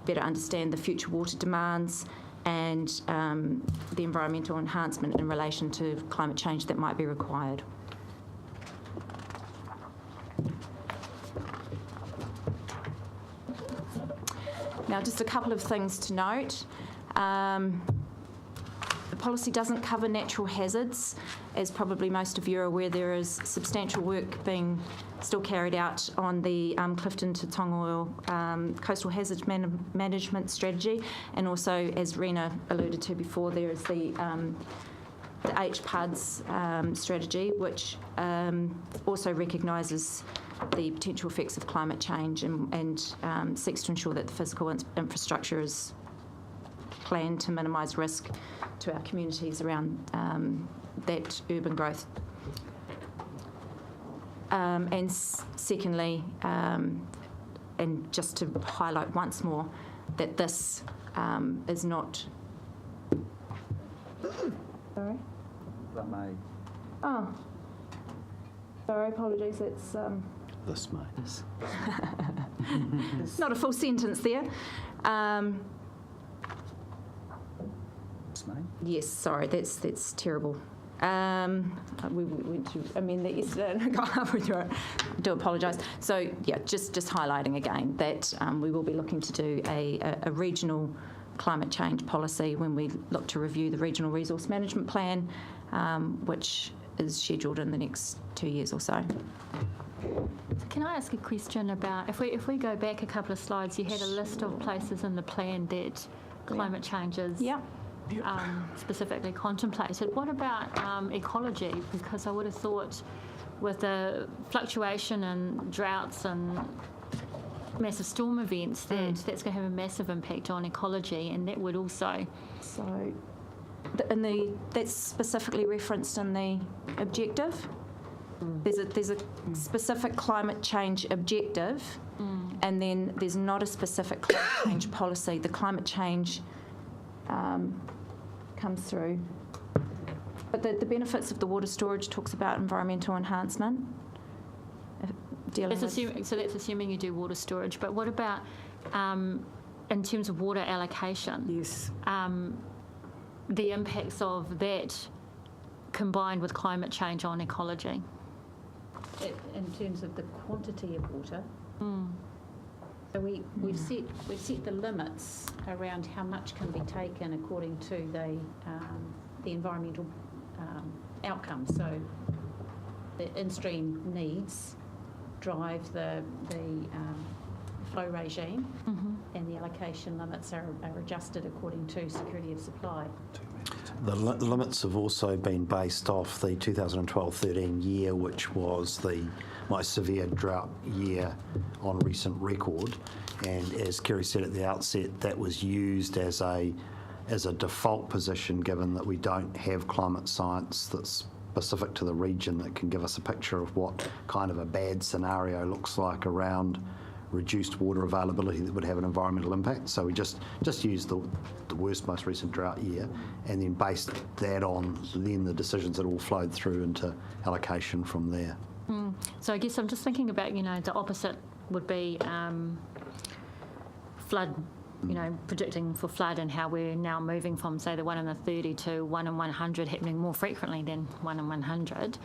better understand the future water demands and the environmental enhancement in relation to climate change that might be required. Now, just a couple of things to note. The policy doesn't cover natural hazards. As probably most of you are aware, there is substantial work being still carried out on the Clifton to Tonga coastal hazard management strategy, and also, as Rena alluded to before, there is the HPUD's strategy, which also recognises the potential effects of climate change and seeks to ensure that the physical infrastructure is planned to minimise risk to our communities around that urban growth. And secondly, and just to highlight once more, that this is not... Sorry? That may. Oh. Sorry, apologies, it's... This may. Not a full sentence there. Yes, sorry, that's terrible. We went to amend that yesterday and I got halfway through it. I do apologise. So, yeah, just highlighting again that we will be looking to do a regional climate change policy when we look to review the Regional Resource Management Plan, which is scheduled in the next 2 years or so. Can I ask a question about, if we go back a couple of slides, you had a list of places in the plan that climate change is specifically contemplated. What about ecology? Because I would have thought with the fluctuation in droughts and massive storm events that's going to have a massive impact on ecology, and that would also... So, that's specifically referenced in the objective. There's a specific climate change objective, and then there's not a specific climate change policy. The climate change comes through. But the benefits of the water storage talks about environmental enhancement. So that's assuming you do water storage. But what about in terms of water allocation? Yes. The impacts of that combined with climate change on ecology? In terms of the quantity of water. So we've set the limits around how much can be taken according to the environmental outcomes. So the in-stream needs drive the flow regime, and the allocation limits are adjusted according to security of supply. The limits have also been based off the 2012-13 year, which was the most severe drought year on recent record. And as Kerry said at the outset, that was used as a default position, given that we don't have climate science that's specific to the region that can give us a picture of what kind of a bad scenario looks like around reduced water availability that would have an environmental impact. So we just used the worst, most recent drought year, and then based that on then the decisions that all flowed through into allocation from there. So I guess I'm just thinking about, the opposite would be flood, predicting for flood, and how we're now moving from, say, the 1 in 30 to 1 in 100 happening more frequently than 1 in 100.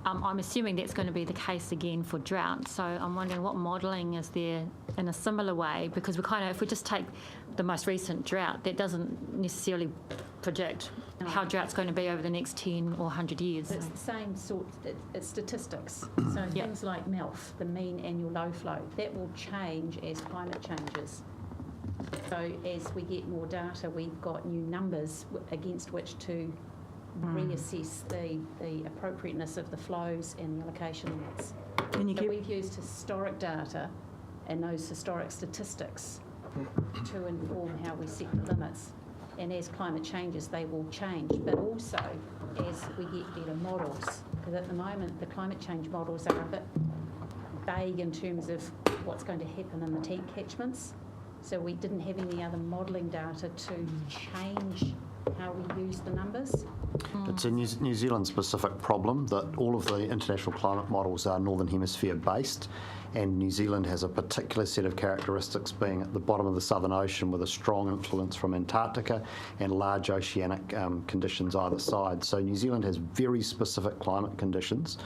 I'm assuming that's going to be the case again for drought. So I'm wondering what modelling is there in a similar way, because if we just take the most recent drought, that doesn't necessarily project how drought's going to be over the next 10 or 100 years. It's the same sort, it's statistics. So things like MELF, the mean annual low flow, that will change as climate changes. So as we get more data, we've got new numbers against which to reassess the appropriateness of the flows and the allocation limits. We've used historic data and those historic statistics to inform how we set the limits. And as climate changes, they will change, but also as we get better models. Because at the moment, the climate change models are a bit vague in terms of what's going to happen in the tank catchments. So we didn't have any other modelling data to change how we use the numbers. It's a New Zealand specific problem that all of the international climate models are Northern Hemisphere based, and New Zealand has a particular set of characteristics, being at the bottom of the Southern Ocean with a strong influence from Antarctica and large oceanic conditions either side. So New Zealand has very specific climate conditions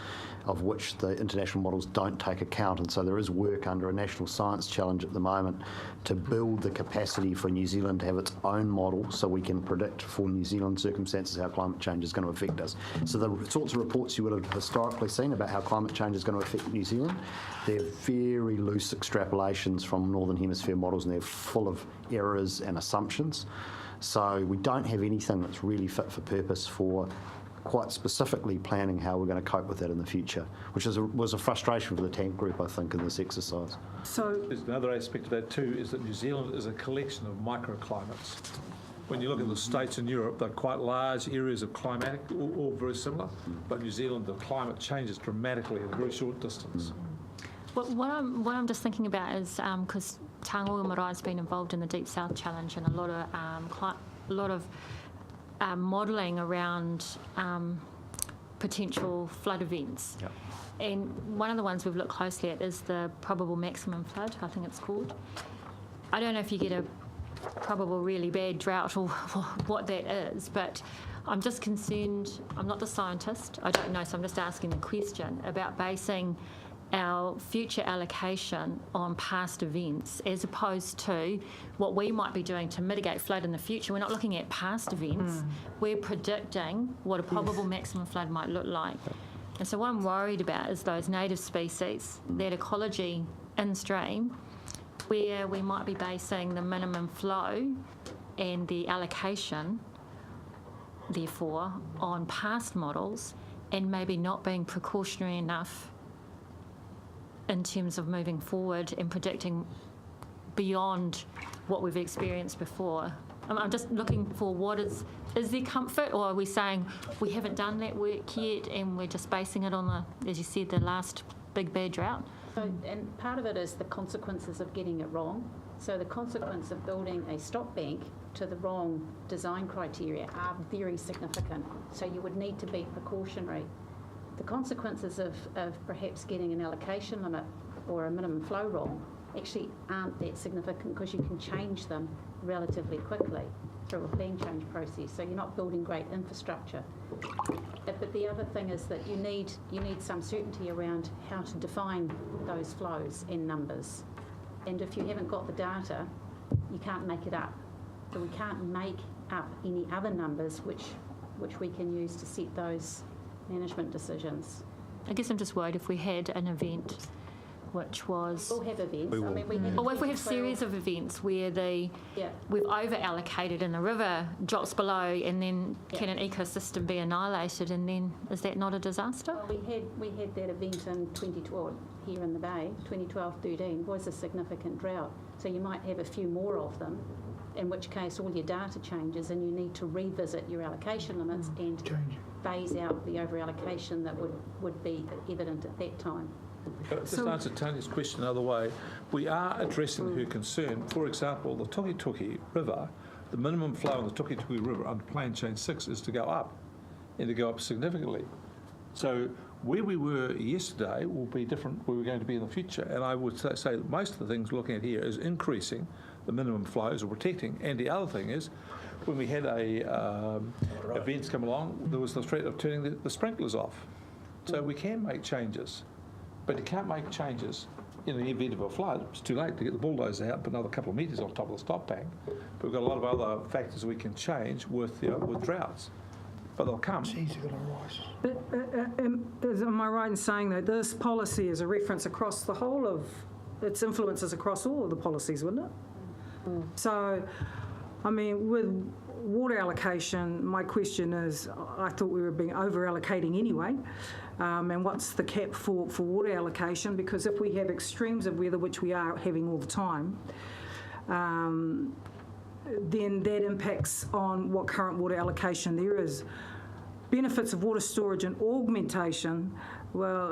of which the international models don't take account, and so there is work under a national science challenge at the moment to build the capacity for New Zealand to have its own model so we can predict for New Zealand circumstances how climate change is going to affect us. So the sorts of reports you would have historically seen about how climate change is going to affect New Zealand, they're very loose extrapolations from Northern Hemisphere models, and they're full of errors and assumptions. So we don't have anything that's really fit for purpose for quite specifically planning how we're going to cope with that in the future, which was a frustration for the tank group, I think, in this exercise. So There's another aspect of that too, is that New Zealand is a collection of microclimates. When you look at the States and Europe, they're quite large areas of climatic, all very similar, but New Zealand, the climate changes dramatically in a very short distance. What I'm just thinking about is, because Tangoa Marai's been involved in the Deep South Challenge and a lot of modelling around potential flood events. Yep. And one of the ones we've looked closely at is the probable maximum flood, I think it's called. I don't know if you get a probable really bad drought or what that is, but I'm just concerned, I'm not the scientist, I don't know, so I'm just asking the question about basing our future allocation on past events as opposed to what we might be doing to mitigate flood in the future. We're not looking at past events, we're predicting what a probable maximum flood might look like. And so what I'm worried about is those native species, that ecology in stream, where we might be basing the minimum flow and the allocation, therefore, on past models and maybe not being precautionary enough in terms of moving forward and predicting beyond what we've experienced before. I'm just looking for what is there comfort, or are we saying we haven't done that work yet and we're just basing it on the, as you said, the last big bad drought? So, and part of it is the consequences of getting it wrong. So the consequence of building a stock bank to the wrong design criteria are very significant. So you would need to be precautionary. The consequences of perhaps getting an allocation limit or a minimum flow wrong actually aren't that significant because you can change them relatively quickly through a plan change process. So you're not building great infrastructure. But the other thing is that you need some certainty around how to define those flows in numbers. And if you haven't got the data, you can't make it up. So we can't make up any other numbers which we can use to set those management decisions. I guess I'm just worried if we had an event which was... We'll have events. We will. I mean, we had Or if we have 2012 series of events where Yeah. we've over-allocated and the river drops below, and then can an ecosystem be annihilated, and then is that not a disaster? Well, we had that event in 2012 here in the Bay. 2012-13 was a significant drought. So you might have a few more of them, in which case all your data changes and you need to revisit your allocation limits and phase out the over-allocation that would be evident at that time. Just to answer Tania's question another way, we are addressing her concern. For example, the Tukituki River, the minimum flow in the Tukituki River under Plan Change 6 is to go up, and to go up significantly. So where we were yesterday will be different where we're going to be in the future. And I would say that most of the things we're looking at here is increasing the minimum flows or protecting. And the other thing is, when we had events come along, there was the threat of turning the sprinklers off. So we can make changes. But you can't make changes in the event of a flood. It's too late to get the bulldozer out and put another couple of metres on top of the stop bank. But we've got a lot of other factors we can change with droughts. But they'll come. It's easy to rise. But am I right in saying that this policy is a reference across the whole of, its influences across all of the policies, wouldn't it? So, I mean, with water allocation, my question is, I thought we were being over-allocating anyway. And what's the cap for water allocation? Because if we have extremes of weather, which we are having all the time, then that impacts on what current water allocation there is. Benefits of water storage and augmentation, well,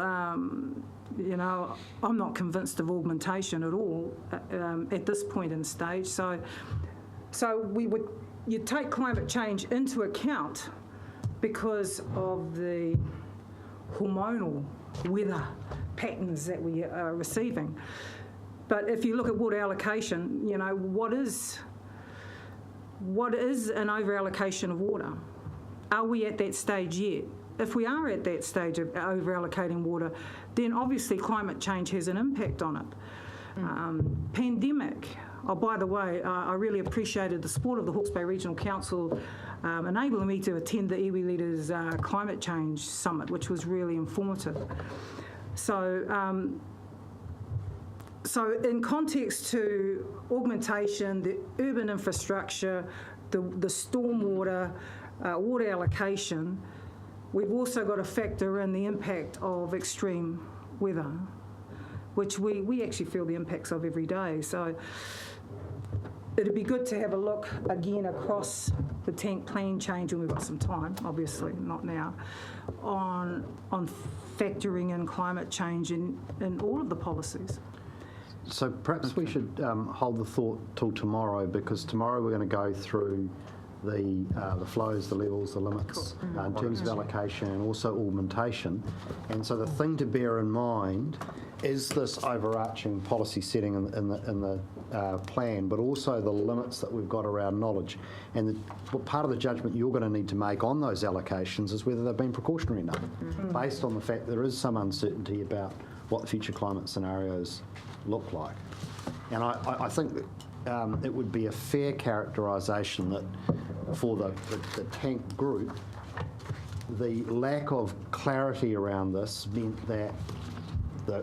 you know, I'm not convinced of augmentation at all at this point in stage. So you take climate change into account because of the hormonal weather patterns that we are receiving. But if you look at water allocation, you know, what is an over-allocation of water? Are we at that stage yet? If we are at that stage of over-allocating water, then obviously climate change has an impact on it. Pandemic. Oh, by the way, I really appreciated the support of the Hawke's Bay Regional Council enabling me to attend the iwi Leaders Climate Change Summit, which was really informative. So in context to augmentation, the urban infrastructure, the stormwater, water allocation, we've also got to factor in the impact of extreme weather, which we actually feel the impacts of every day. So it'd be good to have a look again across the tank plan change, and we've got some time, obviously, not now, on factoring in climate change in all of the policies. So perhaps we should hold the thought till tomorrow, because tomorrow we're going to go through the flows, the levels, the limits in terms of allocation and also augmentation. And so the thing to bear in mind is this overarching policy setting in the plan, but also the limits that we've got around knowledge. And part of the judgment you're going to need to make on those allocations is whether they've been precautionary enough, based on the fact there is some uncertainty about what the future climate scenarios look like. And I think that it would be a fair characterisation that for the tank group, the lack of clarity around this meant that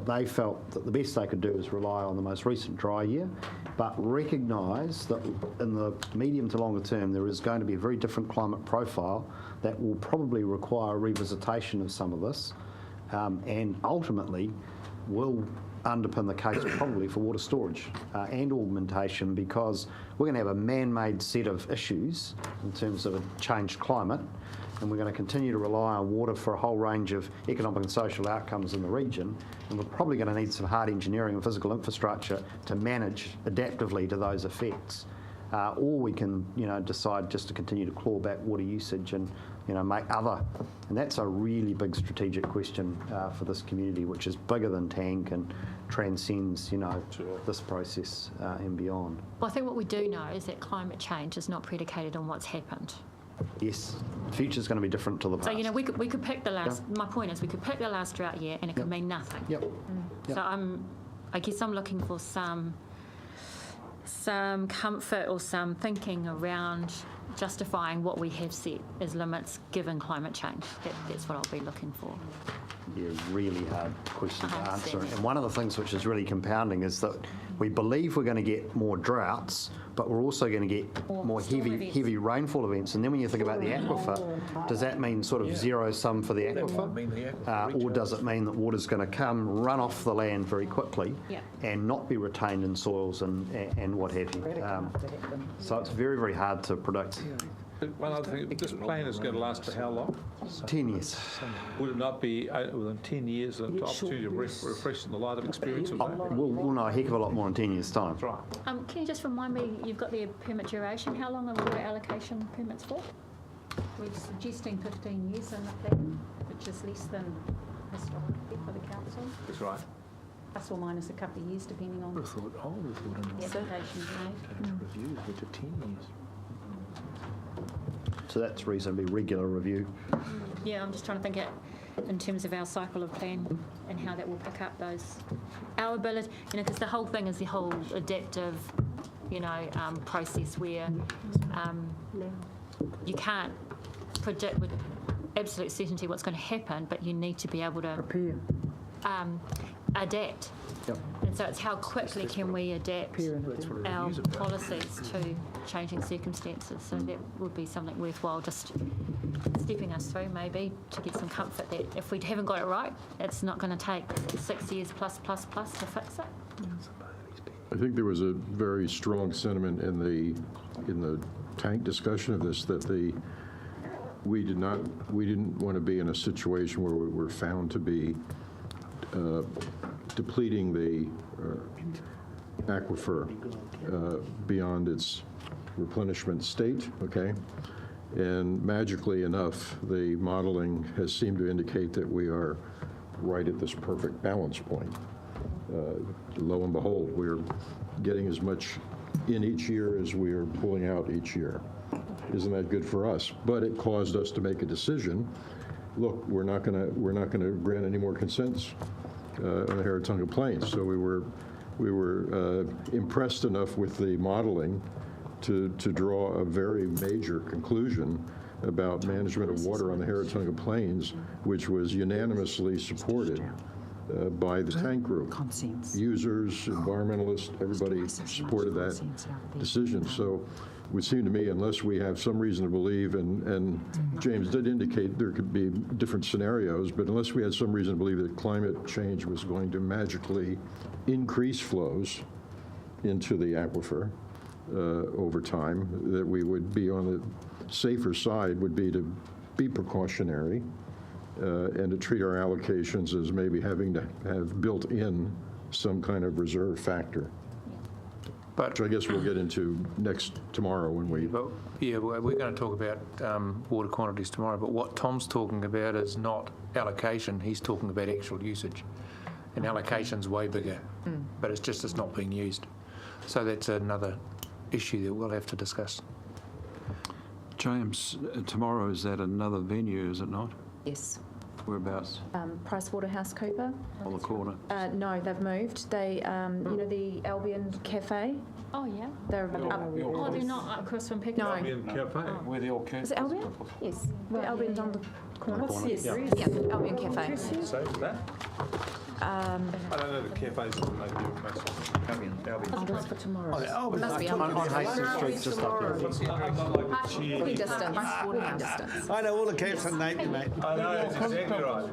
they felt that the best they could do is rely on the most recent dry year, but recognise that in the medium to longer term there is going to be a very different climate profile that will probably require revisitation of some of this, and ultimately will underpin the case probably for water storage and augmentation, because we're going to have a man-made set of issues in terms of a changed climate, and we're going to continue to rely on water for a whole range of economic and social outcomes in the region, and we're probably going to need some hard engineering and physical infrastructure to manage adaptively to those effects. Or we can, decide just to continue to claw back water usage and, make other. And that's a really big strategic question for this community, which is bigger than tank and transcends, this process and beyond. Well, I think what we do know is that climate change is not predicated on what's happened. Yes, the future's going to be different to the past. So, we could pick the last, my point is we could pick the last drought year and it could mean nothing. Yep. So I guess I'm looking for some comfort or some thinking around justifying what we have set as limits given climate change. That's what I'll be looking for. Yeah, really hard question to answer. And one of the things which is really compounding is that we believe we're going to get more droughts, but we're also going to get more heavy rainfall events. And then when you think about the aquifer, does that mean sort of zero sum for the aquifer? Or does it mean that water's going to come, run off the land very quickly and not be retained in soils and what have you? So it's very, very hard to predict. One other thing, this plan is going to last for how long? 10 years. Would it not be within 10 years an opportunity to refresh in the light of experience of that? We'll know a heck of a lot more in 10 years' time. That's right. Can you just remind me, you've got the permit duration, how long are water allocation permits for? We're suggesting 15 years in the plan, which is less than historically for the council. That's right. Plus or minus a couple of years, depending on the applications made. Reviews, which are 10 years. So that's reasonably regular review. Yeah, I'm just trying to think in terms of our cycle of plan and how that will pick up our ability, because the whole thing is the whole adaptive, process where you can't predict with absolute certainty what's going to happen, but you need to be able to adapt. Yep. And so it's how quickly can we adapt our policies to changing circumstances. So that would be something worthwhile just stepping us through, maybe, to get some comfort that if we haven't got it right, it's not going to take 6 years plus to fix it. I think there was a very strong sentiment in the tank discussion of this that we didn't want to be in a situation where we were found to be depleting the aquifer beyond its replenishment state, okay? And magically enough, the modeling has seemed to indicate that we are right at this perfect balance point. Lo and behold, we're getting as much in each year as we are pulling out each year. Isn't that good for us? But it caused us to make a decision. Look, we're not going to grant any more consents on the Haratunga Plains. So we were impressed enough with the modeling to draw a very major conclusion about management of water on the Haratunga Plains, which was unanimously supported by the tank group. Users, environmentalists, everybody supported that decision. So it would seem to me, unless we have some reason to believe, and James did indicate there could be different scenarios, but unless we had some reason to believe that climate change was going to magically increase flows into the aquifer over time, that we would be on the safer side would be to be precautionary and to treat our allocations as maybe having to have built in some kind of reserve factor. Which I guess we'll get into tomorrow when we... We're going to talk about water quantities tomorrow, but what Tom's talking about is not allocation, he's talking about actual usage. And allocation's way bigger, but it's not being used. So that's another issue that we'll have to discuss. James, tomorrow is at another venue, is it not? Yes. Whereabouts? PricewaterhouseCoopers. On the corner? No, they've moved. They, you know, the Albion Cafe. Oh, yeah. They're up. Oh, they're not across from Picnic? No. Albion Cafe. Where the old Is it Albion? Yes. The Albion's on the corner. Yes. Yeah, Albion Cafe. So that? I don't know the cafes that they do massive. Oh, that's for tomorrow. Albion. It must be On Hastings Street, just up here. Walking distance. Walking distance. I know all the cats are named, mate. I know, that's exactly right.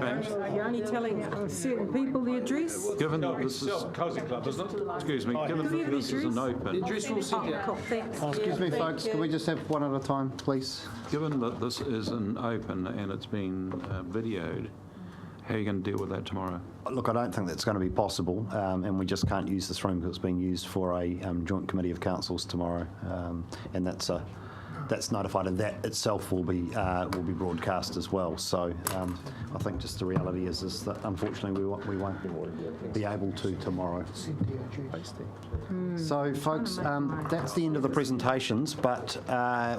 James? You're only telling certain people the address? Given that this is... Cozy Club, isn't it? Excuse me, given that this is an open... Cool, thanks. Excuse me, folks, can we just have one at a time, please? Given that this is an open and it's been videoed, how are you going to deal with that tomorrow? Look, I don't think that's going to be possible, and we just can't use this room because it's being used for a joint committee of councils tomorrow, and that's notified, and that itself will be broadcast as well. So I think just the reality is that unfortunately we won't be able to tomorrow. So folks, that's the end of the presentations, but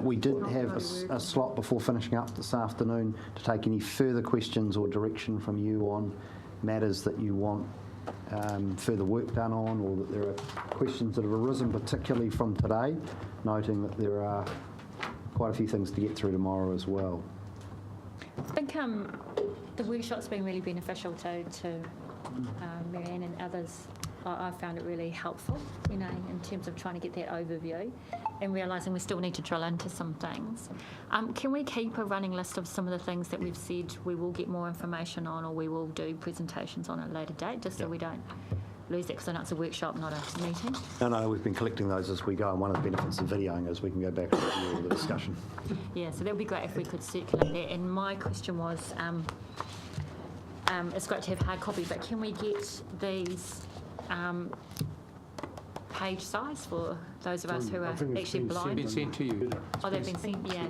we did have a slot before finishing up this afternoon to take any further questions or direction from you on matters that you want further work done on, or that there are questions that have arisen particularly from today, noting that there are quite a few things to get through tomorrow as well. I think the workshop's been really beneficial to Marianne and others. I found it really helpful, you know, in terms of trying to get that overview and realising we still need to drill into some things. Can we keep a running list of some of the things that we've said we will get more information on, or we will do presentations on at a later date, just so we don't lose it, because I know it's a workshop, not a meeting? No, we've been collecting those as we go, and one of the benefits of videoing is we can go back and review all the discussion. Yeah, so that would be great if we could circulate that. And my question was, it's great to have hard copy, but can we get these page size for those of us who are actually blind? Been sent to you. Oh, they've been sent, yeah.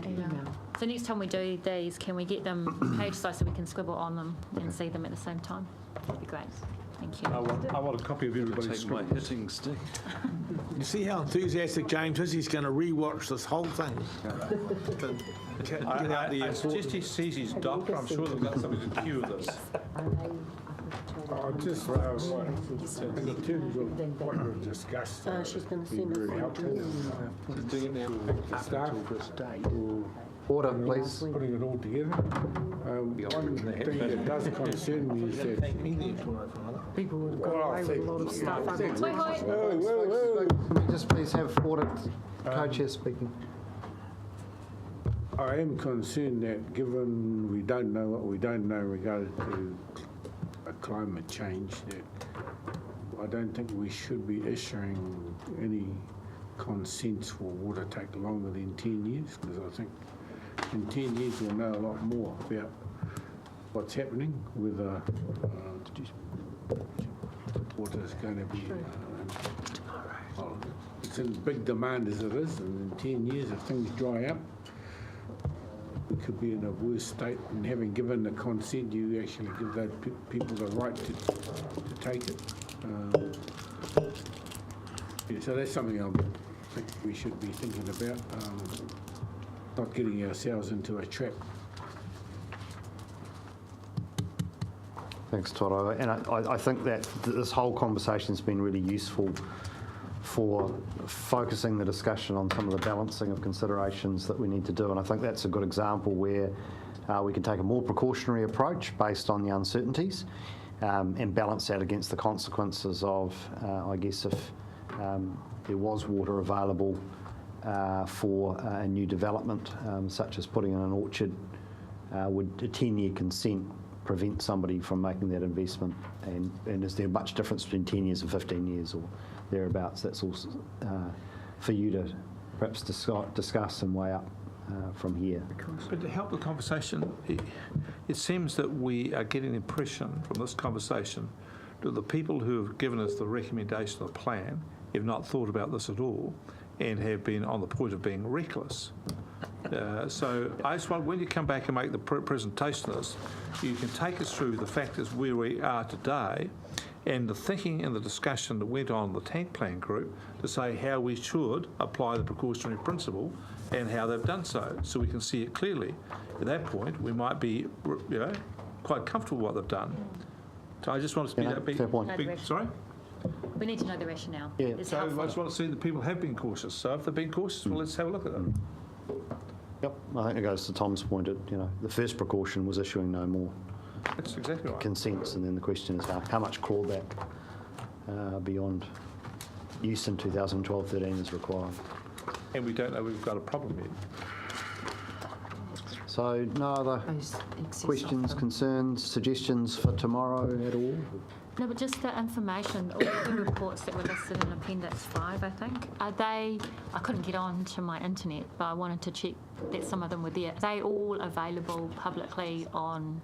So next time we do these, can we get them page size so we can scribble on them and see them at the same time? That'd be great. Thank you. I want a copy of everybody's Take my scribbles. hitting stick. You see how enthusiastic James is? He's going to re-watch this whole thing. Get out the It's just he sees his doctor. I'm sure they've got something to cue this. just in terms of what we've discussed, she's going to be send very helpful. She's doing it now. Staff Order, please. putting it all together. One thing that does concern me is that People would have got away with a lot of stuff. Can we just please have order, co-chair speaking? I am concerned that given we don't know what we don't know regarding to climate change, that I don't think we should be issuing any consents for water take longer than 10 years, because I think in 10 years we'll know a lot more about what's happening, whether water is going to be well, it's in big demand as it is, and in 10 years if things dry up, could be in a worse state, and having given the consent, you actually give those people the right to take it. Yeah, so that's something I think we should be thinking about, not getting ourselves into a trap. Thanks, Todd. And I think that this whole conversation's been really useful for focusing the discussion on some of the balancing of considerations that we need to do. And I think that's a good example where we can take a more precautionary approach based on the uncertainties and balance that against the consequences of, I guess, if there was water available for a new development, such as putting in an orchard, would a 10-year consent prevent somebody from making that investment? And is there much difference between 10 years and 15 years or thereabouts? That's also for you to perhaps discuss and weigh up from here. But to help the conversation, it seems that we are getting the impression from this conversation that the people who have given us the recommendation of the plan have not thought about this at all and have been on the point of being reckless. So I just want, when you come back and make the presentation of this, you can take us through the factors where we are today and the thinking and the discussion that went on in the tank plan group to say how we should apply the precautionary principle and how they've done so we can see it clearly. At that point, we might be, quite comfortable with what they've done. So I just want to be that big. Fair point. Sorry? We need to know the rationale. Yeah. It's So I helpful. just want to see that people have been cautious. So if they've been cautious, well, let's have a look at them. Yep, I think it goes to Tom's point. The first precaution was issuing no more That's exactly right. consents, and then the question is how much clawback beyond use in 2012-13 is required. And we don't know we've got a problem yet. So no other questions, concerns, suggestions for tomorrow at all? No, but just the information, all the reports that were listed in Appendix 5, I think, are they, I couldn't get on to my internet, but I wanted to check that some of them were there. Are they all available publicly on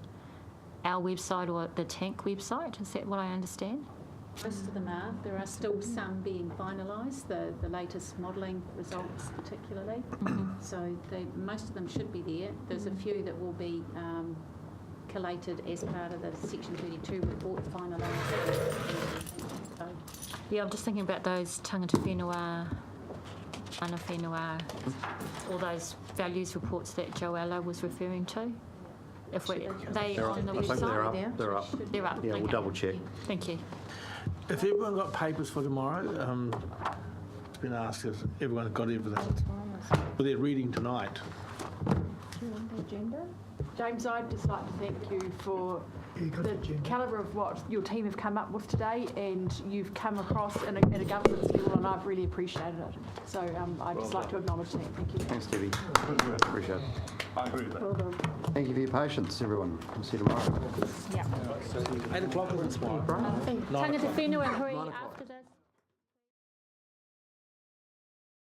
our website or the tank website? Is that what I understand? Most of them are. There are still some being finalised, the latest modelling results particularly. So most of them should be there. There's a few that will be collated as part of the Section 32 report finalised. So, Yeah, I'm just thinking about those tangata whenua, ana whenua, all those values reports that Joella was referring to. If we, they on the I think website? they're up. They're up. They're up. Yeah, we'll okay. double check. Thank you. If everyone got papers for tomorrow, it's been asked if everyone got everything for their reading tonight. James, I'd just like to thank you for the calibre of what your team have come up with today, and you've come across at a governance level, and I've really appreciated it. So I'd just like to acknowledge that. Thank you. Thanks, Debbie. Appreciate it. I agree with that. Well done. Thank you for your patience, everyone. We'll see you tomorrow. Yeah. 8 o'clock is it tomorrow? Tangata whenua hui after this.